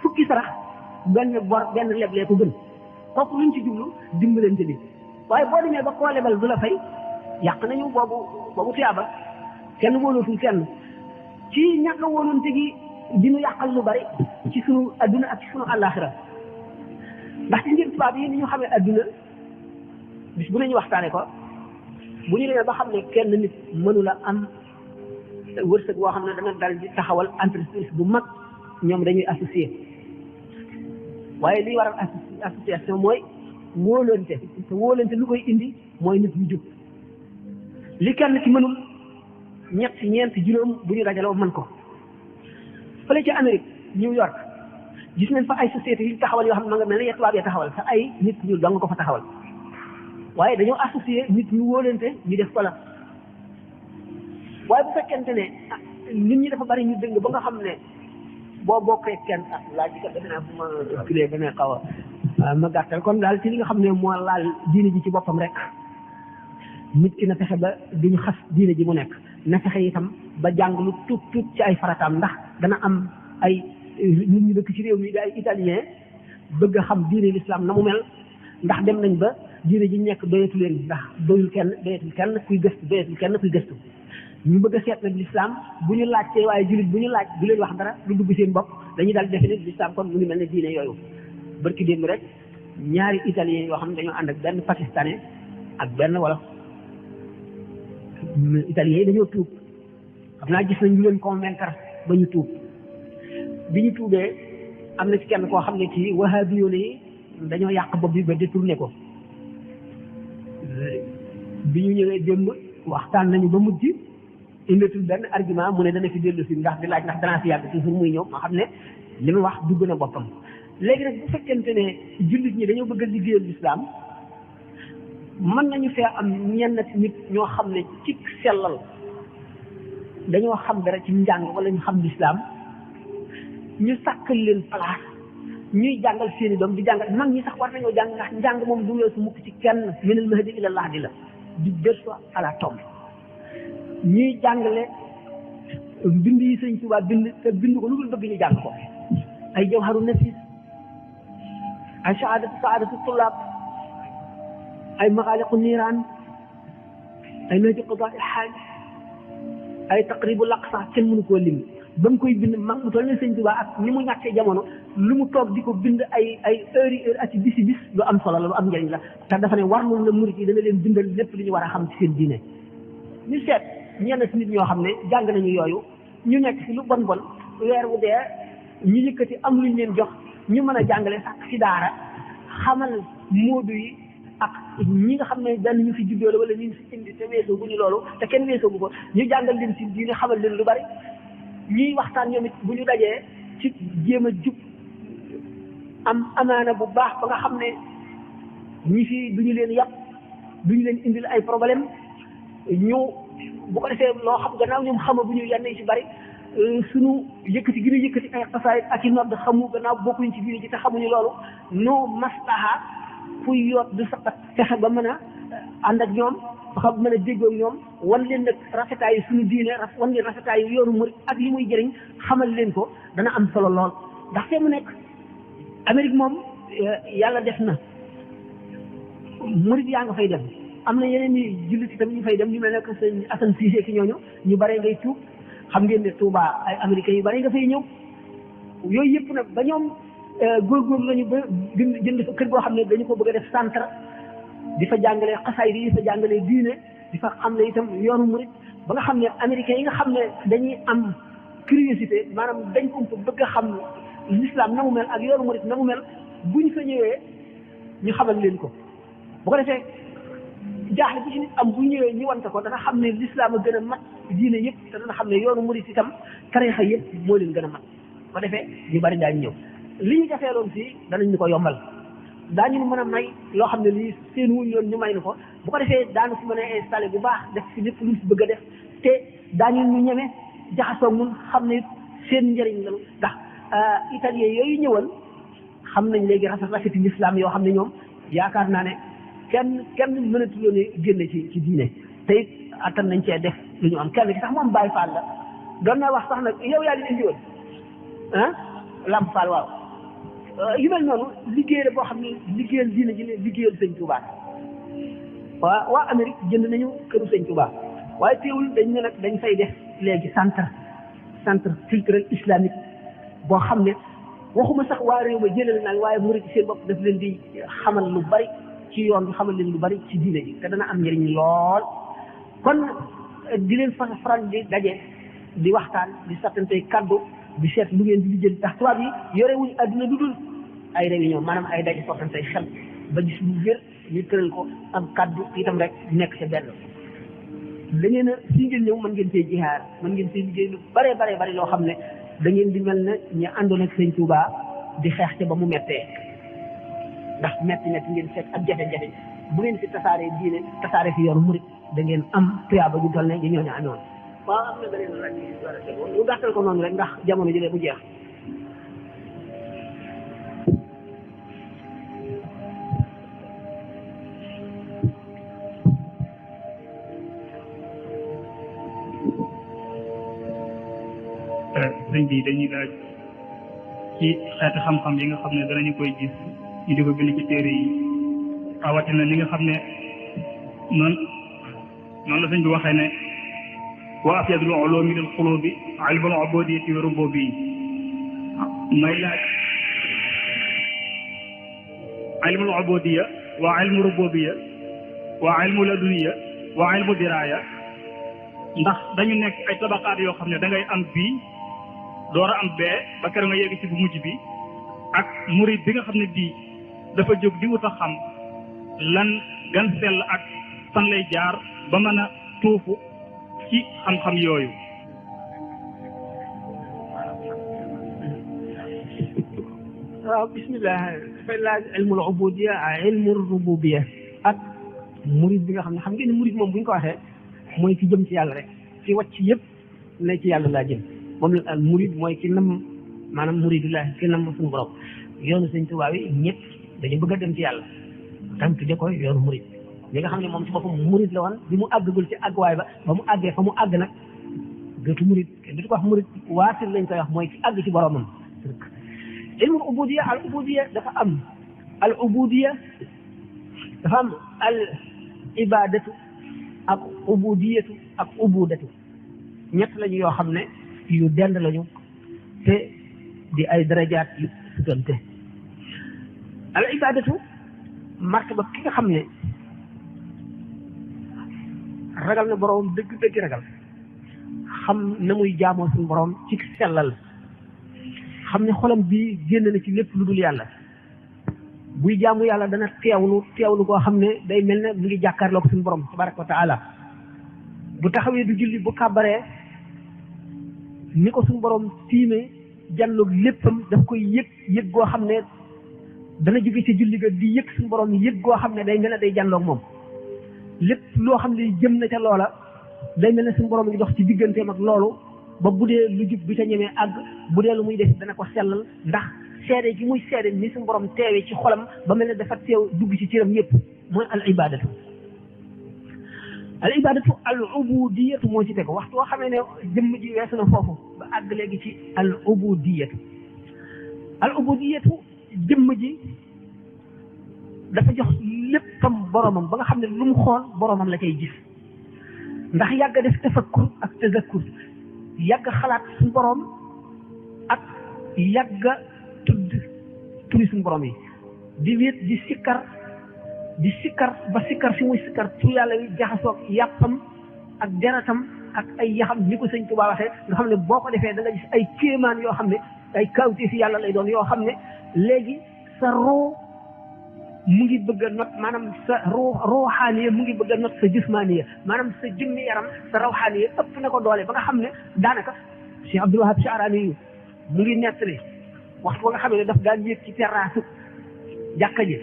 fukki sarax benn bor benn leblee ko gën kooku luñ ci jublu dimbalante bi waaye boo demee ba koo lebal du la fay yàq nañu boobu tuyaaba kenn wóolootul kenn ci ñàkk a wóolonte gi dinu yàqal lu bari ci sunu adduna ak ci sunu àllaaxira ndax ci ngir tubaab yi ni ñu xamee adduna bis bu nañu waxtaane ko bu ñu demee ba xam ne kenn nit mënula am wërsëg boo xam ne dana dal di taxawal entreprise bu mag ñoom dañuy associé waaye liy waral association mooy wóolante te wóolante lu koy indi mooy nit ñu jub li kenn ci mënul ñett ñeent juróom bu ñu dajaloo mën ko fële ci Amérique New York gis nañ fa ay sociétés yu taxawal yoo xam ne ma nga mel ne tubaab ya taxawal te ay nit ñu dong ko fa taxawal waaye dañoo associé nit ñu wóolante ñu def ko la waaye bu fekkente ne nit ñi dafa bari ñu dëng ba nga xam ne boo bokkee kenn laaj bi kat defe naa bu ma kilee ba ne xaw a ma gàttal kon daal ci li nga xam ne moo laal diine ji ci boppam rek nit ki na fexe ba duñu xas diine ji mu nekk na fexe itam ba jàng lu tuut ci ay farataam ndax dana am ay nit ñu dëkk ci réew mi di ay italien bëgg a xam diine l'islam na mu mel ndax dem nañ ba diine ji nekk doyatu leen ndax doyul kenn kuy gëstu ñu bëgg a seet nag l'islam bu ñu laajtee waaye jullit bu ñu laaj du leen wax dara lu dugg seen bopp dañuy daal defe ne l'islam kon mu ngi mel ne diine yooyu barki démb rek ñaari italien yoo xam ne dañoo ànd ak benn pakistanais ak benn wolof italien yi dañoo tuub xam naa gis nañ ñu leen convaincre ba ñu tuub bi ñu tuubee am na ci kenn koo xam ne ci wahabiyoon yi dañoo yàq bopp bi ba détourné ko bi ñu ñëwee démb waxtaan nañu ba mujj indatul benn argument mu ne dana fi dellu si ndax di laaj ndax danaa fi yàgg toujours muy ñëw ma xam ne li mu wax dugg na boppam léegi nag bu fekkente ne jullit ñi dañoo bëgg a liggéeyal lislaam mën nañu fee am ñenn nit ñoo xam ne ci sellal dañoo xam dara ci njàng wala ñu xam lislaam ñu sàkkal leen place ñuy jàngal seeni doom di jàngal mag ñi sax war nañoo jàng ndax njàng moom du weesu mukk ci kenn minal mahdi ila lahdi la di dellu à la tombe ñuy jàngale bind yi Sëñ Tuubaa bind te bind ko lu dul bëgg ñu jàng ko ay jawharu nafis ay saadatu tullaab ay maxaaliqu niiraan ay nahju qadaa il xaaj ay taqribu laqsa kenn mënu koo lim ba mu koy bind mag mu toll ne Sëñ Tuubaa ak ni mu ñàkkee jamono lu mu toog di ko bind ay heure ak ci bisi bis lu am solo la lu am njëriñ la te dafa ne war nañ la murit yi dana leen bindal lépp li ñu war a xam ci seen diine ñu seet ñenn si nit ñoo xam ne jàng nañu yooyu ñu nekk ci lu bon bon weer wu dee ñu yëkkati am luñ leen jox ñu mën a jàngale sax ci daara xamal moodu yi ak ñi nga xam ne daan ñu fi juddoo la wala ñu fi indi te weesoo bu ñu loolu te kenn weesoo bu ko ñu jàngal leen ci diine xamal leen lu bari ñuy waxtaan ñoom it bu ñu dajee ci jéem a jub am amaana bu baax ba nga xam ne ñi fi duñu leen yàpp duñu leen indil ay problème ñu bu ko defee loo xam gannaaw ñoom xama bu ñu yenn yi ci bari suñu yëkkati gi ñu yëkkati ay xasaayit ak i nodd xamu gannaaw bokkuñ ci diine ji te xamuñu loolu no maslaha fuy yoot du saqat fexe ba mën a ànd ak ñoom ba mën a déggoo ak ñoom wan leen nag rafetaayu suñu diine wan leen rafetaayu yoonu murid ak li muy jëriñ xamal leen ko dana am solo lool ndax fee mu nekk Amérique moom yàlla def na murid yaa nga fay dem am na yeneen i jullit itam ñu fay dem ñu mel ne que sëñ Assane Cissé ki ñooñu ñu bare ngay tuub xam ngeen ne Touba ay américains yu bare nga fay ñëw yooyu yëpp nag ba ñoom góorgóorlu lañu ba jënd fa kër goo xam ne dañu ko bëgg a def centre di fa jàngalee xasaay di fa jàngalee diine di fa xam ne itam yoonu murid ba nga xam ne américains yi nga xam ne dañuy am curiosité maanaam dañ ko bëgg a xam l'islam na mu mel ak yoonu murid na mu mel buñ fa ñëwee ñu xamal leen ko bu ko defee jaaxle bu ci nit am bu ñëwee ñu wante ko dana xam ne l'islam a gën a mat diine yëpp te dana xam ne yoonu murid itam tarixa yëpp moo leen gën a mat bu ko defee ñu bari daañu ñëw li ñu jafeeloon fii danañ ñu ko yombal daañu mën a may loo xam ne lii seen wuñ yoon ñu may nu ko bu ko defee daanu fi mën a installé bu baax def fi lépp luñ fi bëgg a def te daañu ñu ñeme jaxasoo mun xam ne seen njëriñ la ndax italien yooyu ñëwal xam nañ léegi rafeti l'islam yoo xam ne ñoom yaakaar naa ne kenn mënatuloo ne génne ci diine te it attan nañ cee def lu ñu am kenn ki sax moom Baye Fall la doon na wax sax nag yow yaa leen indi woon Lamp Fall waaw yu mel noonu liggéey la boo xam ne liggéeyal diine ji ne liggéeyal sëñ Touba waa Amérique jënd nañu këru sëñ Touba waaye teewul dañ ne nag dañ fay def léegi centre culturel islamique boo xam ne waxuma sax waa réew ma jëlal nag waaye murid seen bopp daf leen di xamal lu bari ci yoon bi xamal leen lu bari ci diine ji te dana am njëriñ lool kon di leen faral di daje di waxtaan di sattante kaddu di seet lu ngeen di lijjanti ndax tubaab yi yorewuñ adduna lu dul ay réunion maanaam ay daje sottante xel ba gis lu wér ñu tëral ko am kaddu itam rek nekk ca benn da ngeen a si ngeen ñëw mën ngeen see jihaar mën ngeen see liggéey lu bare bari loo xam ne da ngeen di mel ne ñu àndoon ak sëñ Touba di xeex ca ba mu mettee ndax metti ngeen fekk ak jafe-jafe bu ngeen fi tasaaree diine tasaare fi yoonu murit da ngeen am tuyaaba ju toll ne di ñooñu amoon waaw am na beneen laaj bi war a teg ñu gàttal ko noonu rek ndax jamono jëlee bu jeex
sëñ bi dañuy laaj ci xeeti xam-xam yi nga xam ne danañu koy gis ñu di ko bind ci téere yi rawatina li nga xam ne noonu la sëñ bi waxee ne wa afyadul ulumi lil qulubi ilmul ubudiyyati wa rububiyyi may laaj ilmul ubudiyya wa ilmu rububiyya wa ilmu laduniyya wa ilmu diraya ndax dañu nekk ay tabaqaat yoo xam ne da ngay am bii door a am bee ba keroog nga yegg ci bu mujj bi ak murid bi nga xam ne bii dafa jóg di wut a xam lan gan sell ak fan lay jaar ba mën a tuufu ci xam-xam yooyu.
waaw bismillah dafay laaj ilmul ubudiyya ak ilmul rububiyya ak murid bi nga xam ne xam ngeen ne murid moom bu ñu ko waxee mooy ki jëm ci yàlla rek ci wàcc yëpp ne ci yàlla laa jëm moom la al murid mooy ki nam maanaam muridullah ki nam suñu borom yoonu sëñ Tuubaa yi ñëpp dañu bëgg a dem ci yàlla tam tudde ko yoonu murid li nga xam ne moom ci boppam murid la woon bi mu àggagul ci àgguwaay ba mu àggee fa mu àgg nag dootu murid kenn du ko wax murid waasil lañ koy wax mooy ki àgg ci boromam ilmul ubudiyya al ubudiyya dafa am al ubudiyya dafa am al ibadatu ak ubudiyatu ak ubudatu ñett lañu yoo xam ne yu dend lañu te di ay darajaat yu sutante al ibadatu martaba ki nga xam ne ragal na boroom dëgg ragal xam na muy jaamoo suñu boroom ci sellal xam ne xolam bi génn na ci lépp lu dul yàlla buy jaamu yàlla dana teewlu koo xam ne day mel ne mu ngi jàkkaarloo ko suñu boroom tabaraka wa taala bu taxawee du julli bu kàbbaree ni ko suñu boroom tiimee janloog léppam daf koy yëg goo xam ne dana jóge ci julli ga di yëg suñu boroom yëg goo xam ne day mel ne day janloog moom lépp loo xam ne jëm na ca loola day mel ne suñu boroom ngi dox ci digganteem ak loolu ba bu dee lu jub du ca ñemee àgg bu dee lu muy def dana ko sellal ndax seede gi muy seede ni suñu boroom teewee ci xolam ba mel ne dafa teew dugg ci cëram yépp mooy al ibadatu al ubudiyatu moo ci teg waxtu woo xamee ne jëmm ji weesu na foofu ba àgg léegi ci al ubudiyatu jëmm ji dafa jox léppam boromam ba nga xam ne lu mu xool boromam la cay gis ndax yàgg def tafakkur ak tazakkur yàgg xalaat suñu borom ak yàgg tudd turi suñu borom yi di wéet di sikkar ba sikkar si muy sikkar tur yàlla yi jaxasoog yàppam ak deratam ak ay yaxam ni ko sëñ Tuubaa waxee nga xam ne boo ko defee da nga gis ay kéemaan yoo xam ne ay kawti fi yàlla lay doon yoo xam ne léegi sa roo mu ngi bëgg a not maanaam sa ruuxaaniya mu ngi bëgg a not sa jismaaniya maanaam sa jëmmi yaram sa rawxaaniya ëpp na ko doole ba nga xam ne daanaka Cheikh Abdul Wahab Sha'rani yu mu ngi nettali waxtu ba nga xam ne daf daan yéeg ci terrasse jàkka ji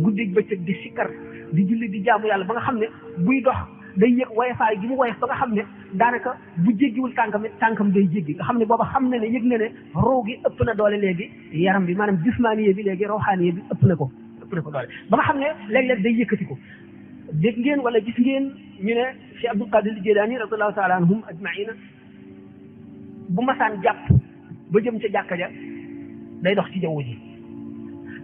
guddi bëccëg di sikkar di julli di jaamu yàlla ba nga xam ne buy dox day yëg woyofaay gi mu woyof ba nga xam ne daanaka bu jéggiwul tànkam day jéggi nga xam ne booba xam na ne yëg na ne roo gi ëpp na doole léegi yaram bi maanaam jismaaniya bi léegi rawxaaniya bi ëpp na ko doole ba nga xam ne léeg-léeg day yëkkati ko dégg ngeen wala gis ngeen ñu ne Cheikh Abdul Qadir Jilani radiyallahu taala anhum ajmaina bu masaan jàpp ba jëm ca jàkka ja day dox ci jaww ji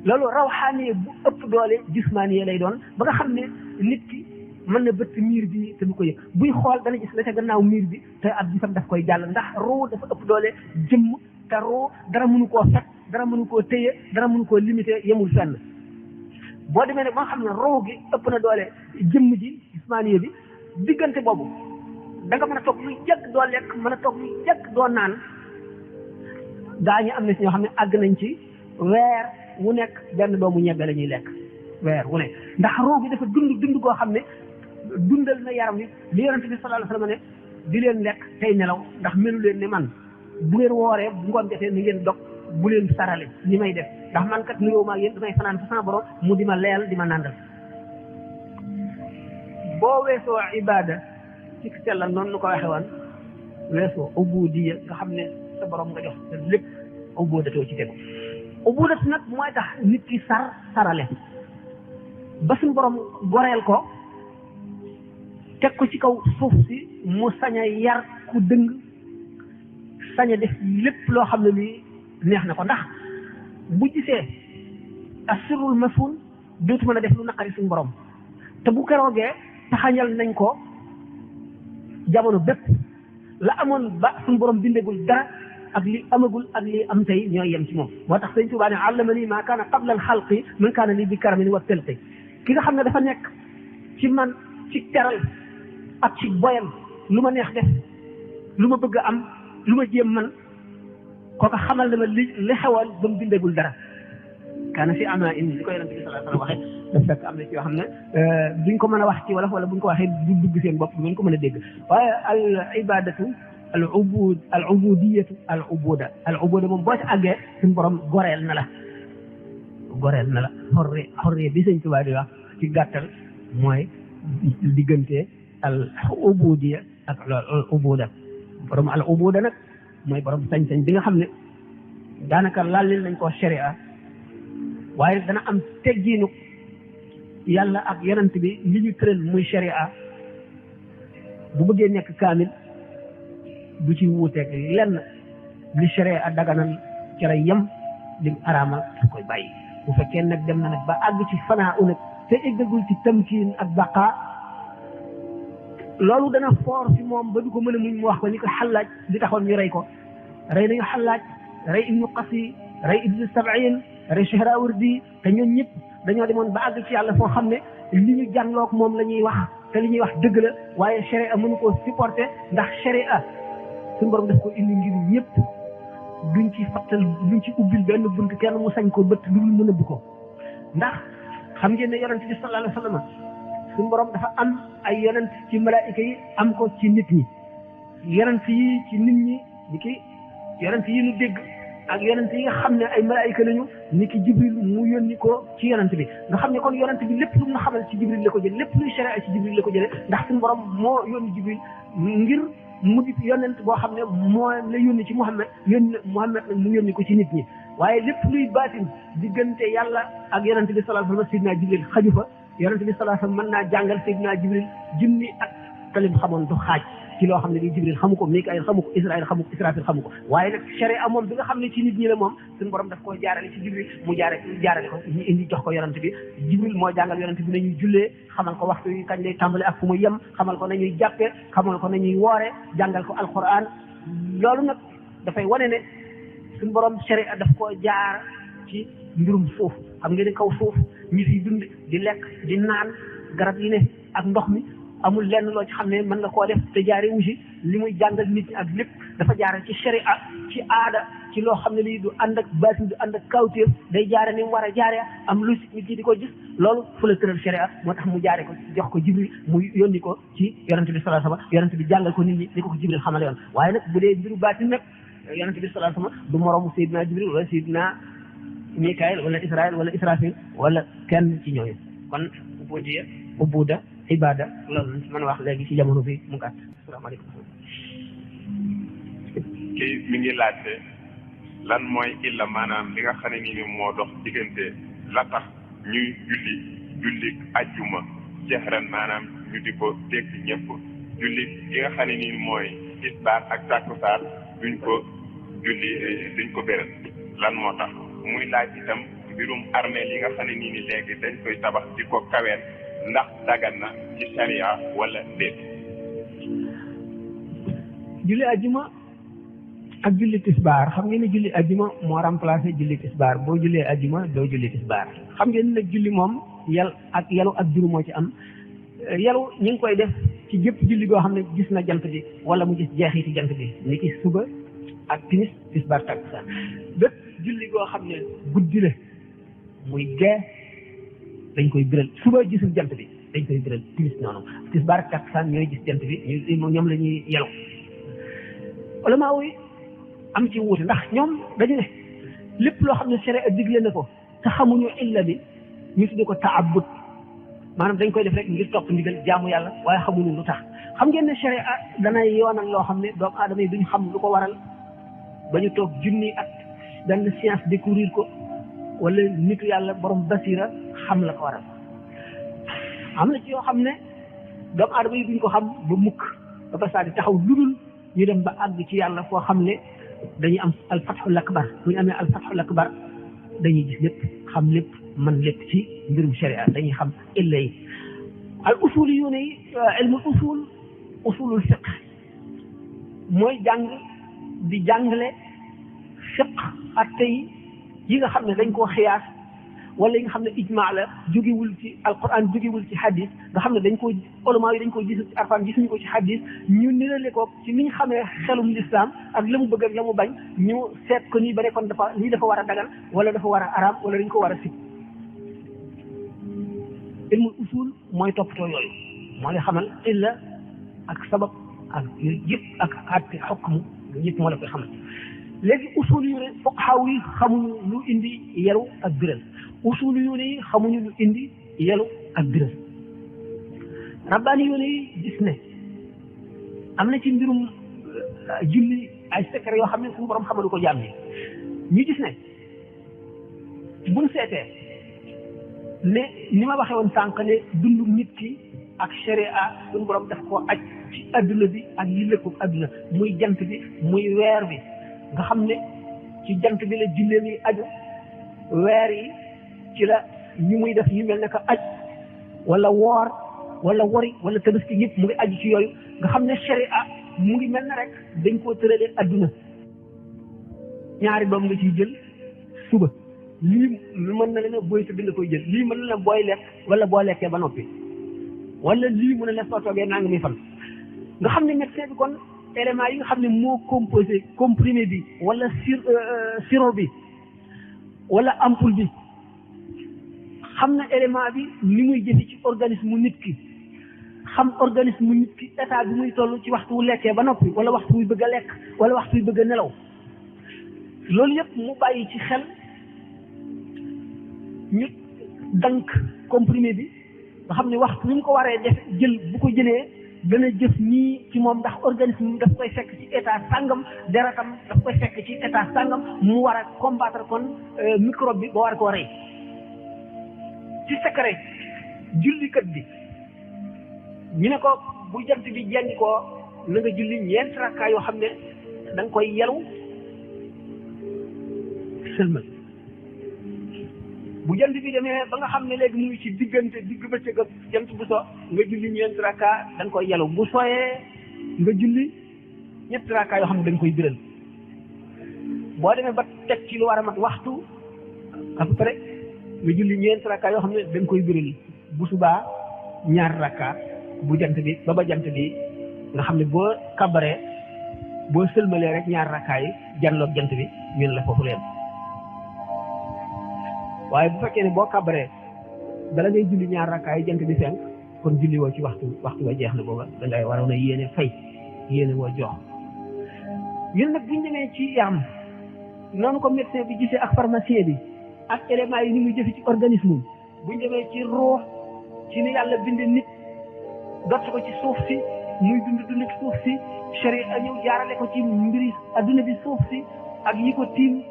loolu rawxaaniye bu ëpp doole jismaaniye lay doon ba nga xam ne nit ki mën na bëtt miir bi te du ko yëg buy xool dana gis la ca gannaaw miir bi te ab gisam daf koy jàll ndax ruu dafa ëpp doole jëmm te ruu dara mënu koo fekk dara mënu koo téye dara mënu koo limité yemul fenn boo demee ne ba nga xam ne roo gi ëpp na doole jëmm ji ismaaniye bi diggante boobu da nga mën a toog lu yàgg doo lekk mën a toog lu yàgg doo naan gaa ñi am na si ñoo xam ne àgg nañ ci weer wu nekk benn doomu ñebbe la ñuy lekk weer wu nekk ndax roo gi dafa dund goo xam ne dundal na yaram wi li yonente bi sallallahu alayhi wasallam ne di leen lekk tey nelaw ndax melu leen ne man bu ngeen wooree bu ngoon jotee ni ngeen dog bu leen sarale ni may def ndax man kat nuyoo maa yéen damay fanaan fa sama borom mu di ma leel di ma nàndal boo weesoo ibada ci sellal noonu nu ko waxe woon weesoo ubudiya nga xam ne sa borom nga jox te lépp ubudatoo ci tegu ubudat nag mooy tax nit ki sarale ba suñu borom goreel ko teg ko ci kaw suuf si mu sañ a yar ku dëng sañ a def lépp loo xam ne lii neex na ko ndax bu gisee asirul masun dootu mën a def lu naqari suñu borom te bu keroogee taxañal nañ ko jamono bépp la amoon ba suñu borom bindegul dara ak li amagul ak li am tey ñooy yem ci moom moo tax sëñ Tuubaa ne allamani maa kaana qabla al xalqi man kaana lii bi karamin wa telqi ki nga xam ne dafa nekk ci man ci teral ak ci boyal lu ma neex def lu ma bëgg a am lu ma jéem man kooka xamal na ma li xewoon ba mu bindagul dara kaana fi ama in li ko yonente bi sallallahu alayhi wasallam waxee daf fekk am na ci yoo xam ne duñ ko mën a wax ci wolof wala buñ ko waxee du dugg seen bopp duñ ko mën a dégg waaye al ibadatu al ubudiyatu al ubuda moom boo ci àggee suñu borom goreel na la xorri bi sëñ Tuubaa di wax ci gàttal mooy diggante al ubudiya ak al ubuda borom al ubuda nag mooy borom sañ-sañ bi nga xam ne daanaka lalil nañ ko sharia waaye dana am teggiinu yàlla ak yonent bi li ñu tëral muy sharia bu bëggee nekk kaamil du ci wuuteeg lenn li sharia daganal ci lay yem li araamal da koy bàyyi bu fekkee nag dem na nag ba àgg ci fanaa u nag te eggagul ci tamkiin ak baqaa loolu dana foor ci moom ba du ko mën a muñ mu wax ko ni ko xallaaj di taxoon ñu rey ko rey nañu xallaaj rey ibnu qasi rey Iblis Sabayin rey Suhrawardi te ñoom ñëpp dañoo demoon ba àgg ci yàlla foo xam ne li ñu jànloog moom la ñuy wax te li ñuy wax dëgg la waaye sharia mënu koo supporter ndax sharia suñu borom daf ko indi ngir ñëpp duñ ci fattal duñ ci ubbil benn bunt kenn mu sañ ko bëtt lu dul mën a bu ko ndax xam ngeen ne yonent bi sallallahu alayhi wa sallam suñu borom dafa am ay yonent ci malaayika yi am ko ci nit ñi yonent yi ci nit ñi ni ki yonent yi ñu dégg ak yonent yi nga xam ne ay malaayika lañu ni ki jibril mu yónni ko ci yonent bi nga xam ne kon yonent bi lépp lu mu xamal ci jibril la ko jël lépp luy sharia ci jibril la ko jëlee ndax suñu borom moo yónni jibril ngir mu di yonent boo xam ne moo la yónni ci Muhammad yónni Muhammad nag mu yónni ko ci nit ñi waaye lépp luy baatin diggante yàlla ak yonent bi sallallahu alayhi wa sallam Seydina Jibril xaju fa yonent bi sallallahu alayhi wa sallam mën naa jàngal Seydina Jibril junni ak talim xamoon du xaaj ci loo xam ne bii Jibril xamu ko Mikaayil xamu ko Israël xamu ko Israfil xamu ko waaye nag sharia moom bi nga xam ne ci nit ñi la moom suñu borom daf koo jaarale ci Jibril mu jaarale ko ñu indi jox ko yonent bi Jibril moo jàngal yonent bi nañuy jullee xamal ko waxtu yi kañ lay tàmbale ak fu mu yem xamal ko nañuy jàppee xamal ko nañuy woore jàngal ko alquran loolu nag dafay wane ne suñu borom sharia daf koo jaar ci mbirum suuf xam ngeen ne kaw suuf ñi fi dund di lekk di naan garab yi ne ak ndox mi amul lenn loo ci xam ne mën nga koo def te jaare wu si li muy jàngal nit ñi ak lépp dafa jaare ci sharia ci aada ci loo xam ne lii du ànd ak baatin du ànd ak kawtéef day jaare ni mu war a jaare am lu si nit ñi di ko gis loolu fu la tëral sharia moo tax mu jaare ko jox ko Jibril mu yónni ko ci yonent bi sallallahu alayhi wasallam yonent bi jàngal ko nit ñi di ko Jibril xamale yoon waaye nag bu dee mbiru baatin nag yonent bi sallallahu alayhi wasallam du moroomu Seydina Jibril wala Seydina Mikaayil wala Israël wala Israfil wala kenn ci ñooñu kon ubudiya ubuda ibada loolu lañ mën a wax léegi ci jamono bi mu gàtt asalaamaaleykum.
kii mi ngi laajte lan mooy illa maanaam li nga xam ne nii moo dox diggante la tax ñuy julli ajjuma jahran maanaam ñu di ko dégg ñëpp julli li nga xam ne nii mooy tisbaar ak takkusaan duñ ko béral lan moo tax muy laaj itam mbirum armée li nga xam ne nii léegi dañ koy tabax di ko kaweel ndax dagan na ci sharia wala déet.
julli ajjuma ak julli tisbaar xam ngeen ne julli ajjuma moo remplacé julli tisbaar boo jullee ajjuma doo julli tisbaar xam ngeen ne julli moom yalu ak juru moo ci am yalu ñu ngi koy def ci jëpp julli goo xam ne gis na jant bi wala mu gis jeexiti jant bi ni ki suba ak timis tisbaar takkusaan bépp julli goo xam ne guddi la muy gee dañ koy biral suba gisul jant bi dañ koy biral timis noonu tisbaar ak takkusaan ñooy gis jant bi ñoom la ñuy yalu ulama yi am ci wuute ndax ñoom dañu ne lépp loo xam ne sharia digle na ko te xamuñu illa bi ñu tudde ko taabud maanaam dañ koy def rek ngir topp ndigal jaamu yàlla waaye xamuñu lu tax xam ngeen ne sharia danay yoonal loo xam ne doomu aadama yi duñ xam lu ko waral ba ñu toog junni at benn science découvrir ko wala nitu yàlla borom basira xam la ko waral am na ci yoo xam ne doomu aadama yi duñ ko xam ba mukk ba ba saa di taxaw ludul ñu dem ba àgg ci yàlla foo xam ne dañuy am alfathul akbar bu ñu amee alfathul akbar dañuy gis lépp xam lépp man lépp ci mbirum sharia dañuy xam illa yi al usul yu ne ilmul usulul fiqh mooy jàng di jàngale fiqh ak tey yi nga xam ne dañ koo xiyaas wala yi nga xam ne ijmaa la jógewul ci alquran jógewul ci hadis nga xam ne dañ ko ulama yi dañ ko gisul ci alquran gisuñu ko ci hadis ñu nirale ko ci ni ñu xamee xelum l'islam ak la mu bëgg ak la mu bañ ñu seet ko nii ba ne kon dafa lii dafa war a dagal wala dafa war a araam wala dañ ko war a sib ilmul usul mooy toppatoo yooyu moo lay xamal illa ak sabab ak yooyu yëpp ak àtte xukmu yëpp moo la koy xamal léegi usul yu ne fuqahaa yi xamuñu lu indi yalu ak biral usul yu ne xamuñu lu indi yalu ak biral rabbaani yu ne gis ne am na ci mbirum julli ay secret yoo xam ne suñu borom xamalu ko jaam ni ñu gis ne buñ seetee ne ni ma waxee woon sànq ne dundu nit ki ak sharia suñu borom daf koo aj ci adduna bi ak yi lëkkub adduna muy jant bi muy weer bi nga xam ne ci jant bi la julleem yi aju weer yi ci la ñu muy def yu mel ne que aj wala woor wala wori wala tabaski yëpp mu ngi aju ci yooyu nga xam ne sharia mu ngi mel ne rek dañ koo tëralee adduna ñaari doom nga ciy jël suba lii mën na leen booy tëdd nga koy jël lii mën na leen booy lekk wala boo lekkee ba noppi wala lii mën na leen soo toogee naa ngi muy fan nga xam ne médecin bi kon éléments yi nga xam ne moo composé comprimé bi wala sirop bi wala ampoule bi xam na élément bi ni muy jëfe ci organisme nit ki xam organisme nit ki état bi muy toll ci waxtu wu lekkee ba noppi wala waxtu muy bëgg a lekk wala waxtu muy bëgg a nelaw loolu yëpp mu bàyyi ci xel ñu dank comprimé bi nga xam ne waxtu ni mu ko waree def jël bu ko jëlee dana jëf nii ci moom ndax organisme daf koy fekk ci état sàngam deretam daf koy fekk ci état sàngam mu war a combattre kon microbe bi ba war koo rey ci secret jullikat bi ñu ne ko bu jant bi jengi koo na nga julli ñeent rakkaa yoo xam ne da nga koy yelu sëlmal bu jant bi demee ba nga xam ne léegi mu ngi ci diggante digg bëccëg ak jant bu so nga julli ñeent rakkaa da nga koy yelu bu sooyee nga julli ñetti rakkaa yoo xam ne da nga koy biral boo demee ba teg ci lu war a mat waxtu à peu près nga julli ñeent rakkaa yoo xam ne da nga koy biral bu subaa ñaar rakkaa bu jant bi ba jant bi nga xam ne boo kabaree boo sëlmalee rek ñaar rakkaa yi janloog jant bi ñun la foofu leen waaye bu fekkee ne boo kabaree bala ngay julli ñaar rakkaa yi jant bi fenk kon julli woo ci waxtu wa jeex na booba da ngay waroon a yéene fay yéene woo jox ñun nag buñ demee ci yaram noonu ko médecin bi gisee ak pharmacien bi ak éléments yi ni muy jëfe ci organisme buñ demee ci ruux ci ni yàlla binde nit dott ko ci suuf si muy dund ci suuf si sharia ñëw jaarale ko ci mbiri adduna bi suuf si ak yi ko tiim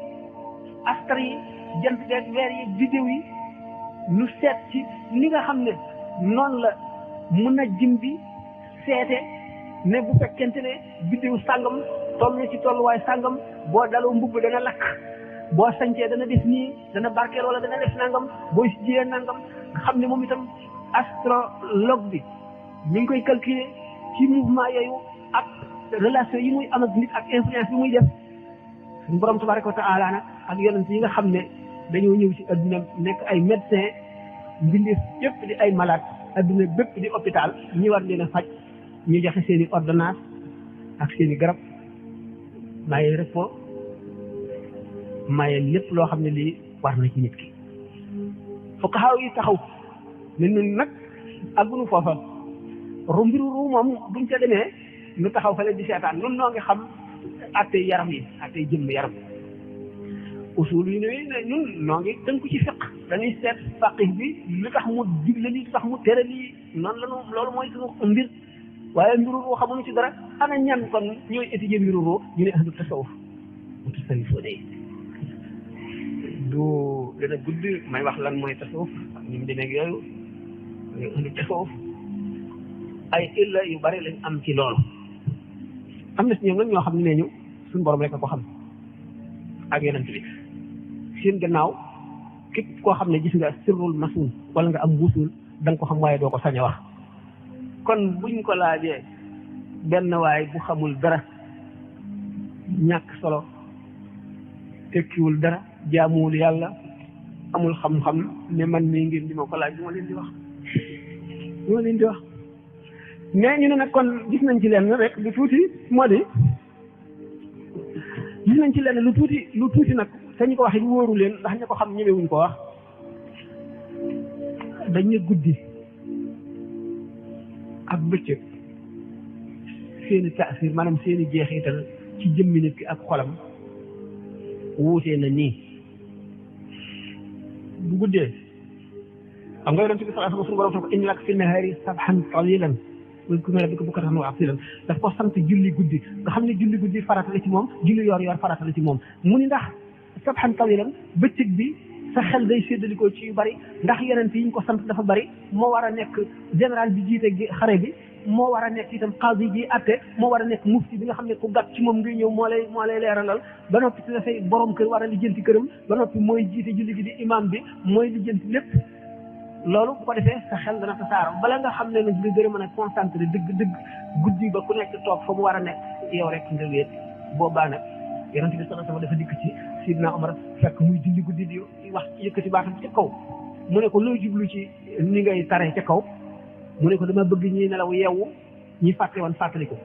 astar yi jant beeg weer yi vidéo yi nu seet ci ni nga xam ne noonu la mun a jim bi seete ne bu fekkente ne vidéo sàngam toll na ci tolluwaay sàngam boo daloo mbubb dana lakk boo sañcee dana def nii dana barkeel wala dana def nangam boo si jiyee nangam nga xam ne moom itam astrologue bi ñu ngi koy calculer ci mouvement yooyu ak relation yi muy am ak nit ak influence bi muy def suñu borom tabaraka wa taala nag ak yonent yi nga xam ne dañoo ñëw ci adduna nekk ay médecin mbindeef yëpp di ay malade adduna bépp di hôpital ñi war leen a faj ñu joxe seen i ordonnance ak seen i garab maye repos maye lépp loo xam ne lii war na ci nit ki fokk xaw yi taxaw ne ñun nag àggunu foofa mbiru ruu moom buñ ca demee nu taxaw fa leen di seetaan nun noo ngi xam attey yaram yi attey jëmm yaram usul yi ne ñun noo ngi tënku ci fiq dañuy seet faqih bi li tax mu digle lii li tax mu tere lii noonu la ñu loolu mooy suñu mbir waaye mbiru ruu xamuñu ci dara ana ñan kon ñooy étudier mbiru ruu ñu ne ahlu tasawuf mu tasawufoo day du dana gudd may wax lan mooy tasawuf ak ni mu demee ak yooyu ahlu tasawuf ay illa yu bari lañ am ci loolu am na si ñoom nag ñoo xam ne ñu suñu borom rek a ko xam ak yonent bi seen gannaaw képp koo xam ne gis nga sirrul masuun wala nga am wusul da nga ko xam waaye doo ko sañ a wax kon buñ ko laajee benn waay bu xamul dara ñàkk solo tekkiwul dara jaamuwul yàlla amul xam-xam ne man mii ngeen di ma ko laaj du ma leen di wax mais ñu ne nag kon gis nañ ci leen rek lu tuuti moo di gis nañ ci leen lu tuuti nag te ñu ko wax it wóoru leen ndax ña ko xam ñemewuñ ko wax dañu guddi ak bëccëg seeni taasir maanaam seeni jeexital ci jëmmi nit ki ak xolam wuutee na nii bu guddee xam nga yonent bi sallallahu alayhi wa sallam suñu borom ko inna laka fi nahaari sabhan tawilan wazkur rabbaka bukratan wa asilan daf ko sant julli guddi nga xam ne julli guddi farata la ci moom julli yor farata la ci moom mu ni ndax sabhan tawilan bëccëg bi sa xel day séddalikoo ci yu bari ndax yonent yi ñu ko sant dafa bari moo war a nekk général bi jiite xare bi moo war a nekk itam qaadi ji atte moo war a nekk mufti bi nga xam ne ku gàtt ci moom ngay ñëw moo lay leeralal ba noppi ci dafay borom kër war a lijjanti këram ba noppi mooy jiite julli gi di imam bi mooy lijjanti lépp loolu bu ko defee sa xel dana tasaaroo bala nga xam ne nag nga gën a mën a concentré dëgg guddi ba ku nekk toog fa mu war a nekk yow rek nga wéet boobaa nag yonent bi sallallahu alayhi wasallam dafa dikk ci Sidna Omar fekk muy julli guddi di wax yëkkati baatam ca kaw mu ne ko loo jublu ci ni ngay taree ca kaw mu ne ko dama bëgg ñi nelaw yeewu ñi fàtte woon fàttali ko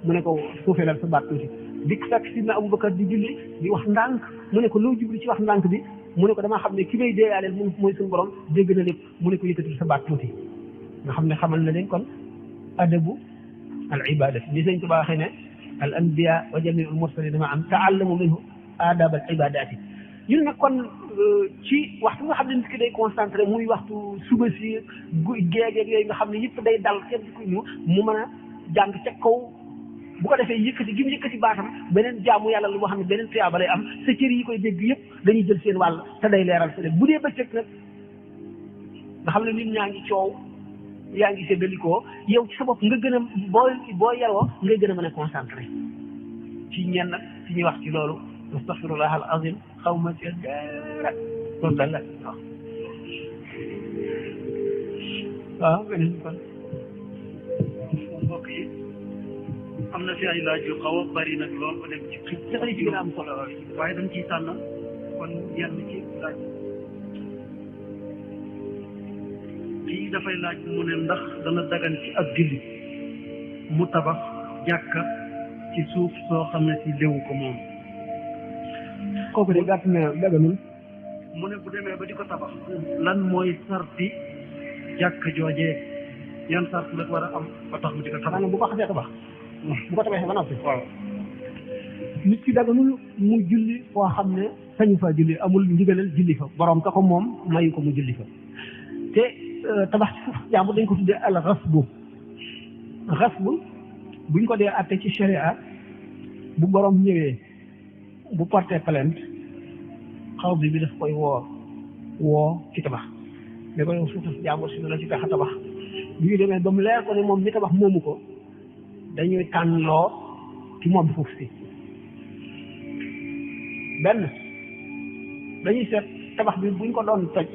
mu ne ko suufeelal sa baat tuuti dikk fekk Sidna Abubakar di julli di wax ndànk mu ne ko loo jublu ci wax ndànk bi mu ne ko damaa xam ne ki may deeyaaleel moom mooy suñu borom dégg na lépp mu ne ko yëkkati sa baat tuuti nga xam ne xamal na leen kon adabu al ibadati ni sëñ Tuubaa waxee ne al anbiya wa jamiul mursalin dama am taallamu minhu adab al ibadati ñun nag kon ci waxtu nga xam ne nit ki day concentré muy waxtu suba si géegeeg yooyu nga xam ne yëpp day dal kenn di ko ñu mu mën a jàng ca kaw bu ko defee yëkkati gi mu yëkkati baatam beneen jaamu yàlla lu boo xam ne beneen tuyaaba lay am sa cër yi koy dégg yëpp dañuy jël seen wàll te day leeral sa bu dee bëccëg nag nga xam ne nit ñaa ngi coow yaa ngi séddalikoo yow ci sa bopp nga gën a boo yaroo ngay gën a mën a concentré ci ñenn ci ñuy wax ci loolu astaghfirullah al azim xaw ma ci dara loolu daal la wax waaw beneen kon
mbokk yi am na fi ay laaj yu xaw a bari nag lool ba dem ci
dafay ci gën a am solo
waaye dañ ciy tànn kon yenn ci laaj kii dafay laaj mu ne ndax dana dagan ci ak julli mu tabax jàkka ci suuf soo xam ne si léwu ko moom
kooku de gàtt na daganul
mu ne bu demee ba di ko tabax lan mooy sarti jàkka joojee yan sart la war a am ba tax mu di ko tabax
maanaam bu ko xasee tabax bu ko tabaxee ba noppi
waaw
nit ki daganul mu julli foo xam ne sañu fa julli amul ndigalal julli fa borom ka ko moom mayu ko mu julli fa te tabax ci suuf jàmbur dañ ko tuddee al xasbu buñ ko dee atte ci sharia bu borom ñëwee bu porté plainte xaw bi daf koy woo ci tabax da koy suuf jàmbur si la ci tax a tabax bu ñu demee ba mu leer ko ne moom mi tabax moomu ko dañuy tànn loo ci moom suuf si benn dañuy seet tabax bi buñ ko doon toj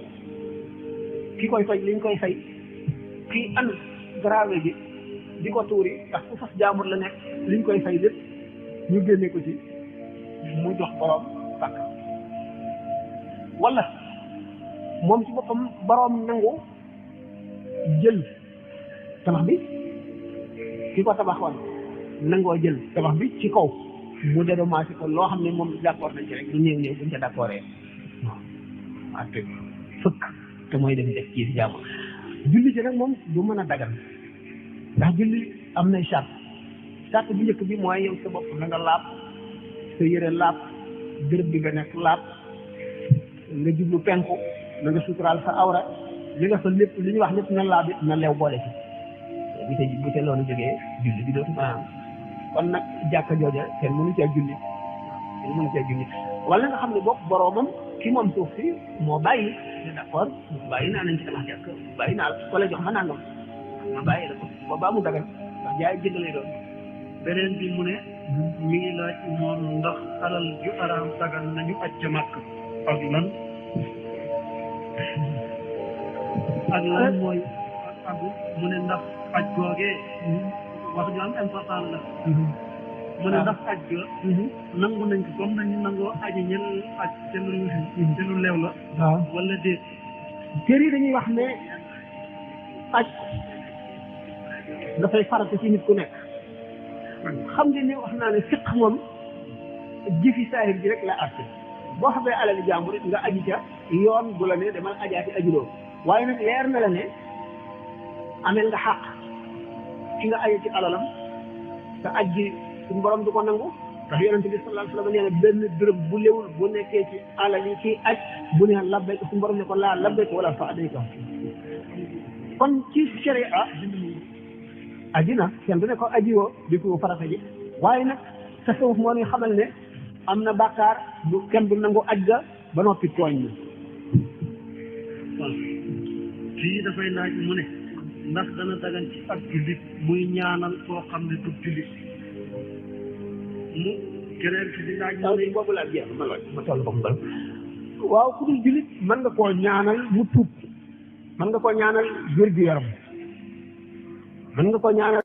ki koy toj liñ koy fay kii an gravé bi di ko tuuri ndax fu fas jaamur la nekk liñ koy fay lépp ñu génne ko ci mu jox borom sàkk wala moom ci boppam borom nangu jël tabax bi ki ko tabaxoon nangoo jël tabax bi ci kaw mu dédommagé ko loo xam ne moom d'accord nañ ci rek du néew néew buñ ca d'accordé waaw te fëkk te mooy dem def ci jàmm julli ci nag moom du mën a dagan ndax julli am nay charte bu njëkk bi mooy yow sa bopp na nga laab sa yére laab bërëb bi nga nekk laab nga jublu penku na nga suturaal sa awra li nga fa lépp li ñuy wax lépp na laab it na leew boole ci bu te loolu jógee julli bi dootu mën a am kon nag jàkka jooja kenn mënu cee julli wala nga xam ne bopp boroomam ki moom suuf si moo bàyyi d'accord bàyyi naa nañ ci tabax jàkk bàyyi naa ko la jox ma nangam ma bàyyi la ko boobaa mu dagal ndax jaay jënd lay doon
beneen bi mu ne mi ngi laaj moom ndax alal ju araam dagan nañu aj ca màkk ak lan mooy ak mu ne ndax aj googee wax ju am important la mu ne ndax aj ga nangu nañ ko comme nañu nangoo aji ñen aj te lu leew la
waaw
wala déet
téer yi dañuy wax ne aj dafay farata ci nit ku nekk xam nga ne wax naa ne fiq moom jëfi saahir ji rek la àtte boo xamee alali jàmbur nga aji ca yoon bu la ne demal ajaati ajuloo waaye nag leer na la ne amel nga xàq ki nga aje ci alalam te aj ji suñu borom du ko nangu ndax yonente bi sallallahu alayhi wa sallam nee na benn dërëm bu léwul bu nekkee ci alal yi kii aj bu ne labbayka suñu borom ne ko laa labbayka wala sa'dayka kon ci sharia aji na kenn du ne ko aji woo di ko farata ji waaye nag tasawuf moo ñu xamal ne am na bàkkaar du kenn du nangu aj ga ba noppi tooñ na
fii dafay laaj mu ne ndax dana dagan ci ak jullit muy ñaanal koo xam ne du jullit mu keneen ci di laaj mu ne
boobu laa jeex ma toll ko mbal waaw ku dul jullit mën nga koo ñaanal mu tuub mën nga koo ñaanal wér gu yaram mën nga koo ñaanal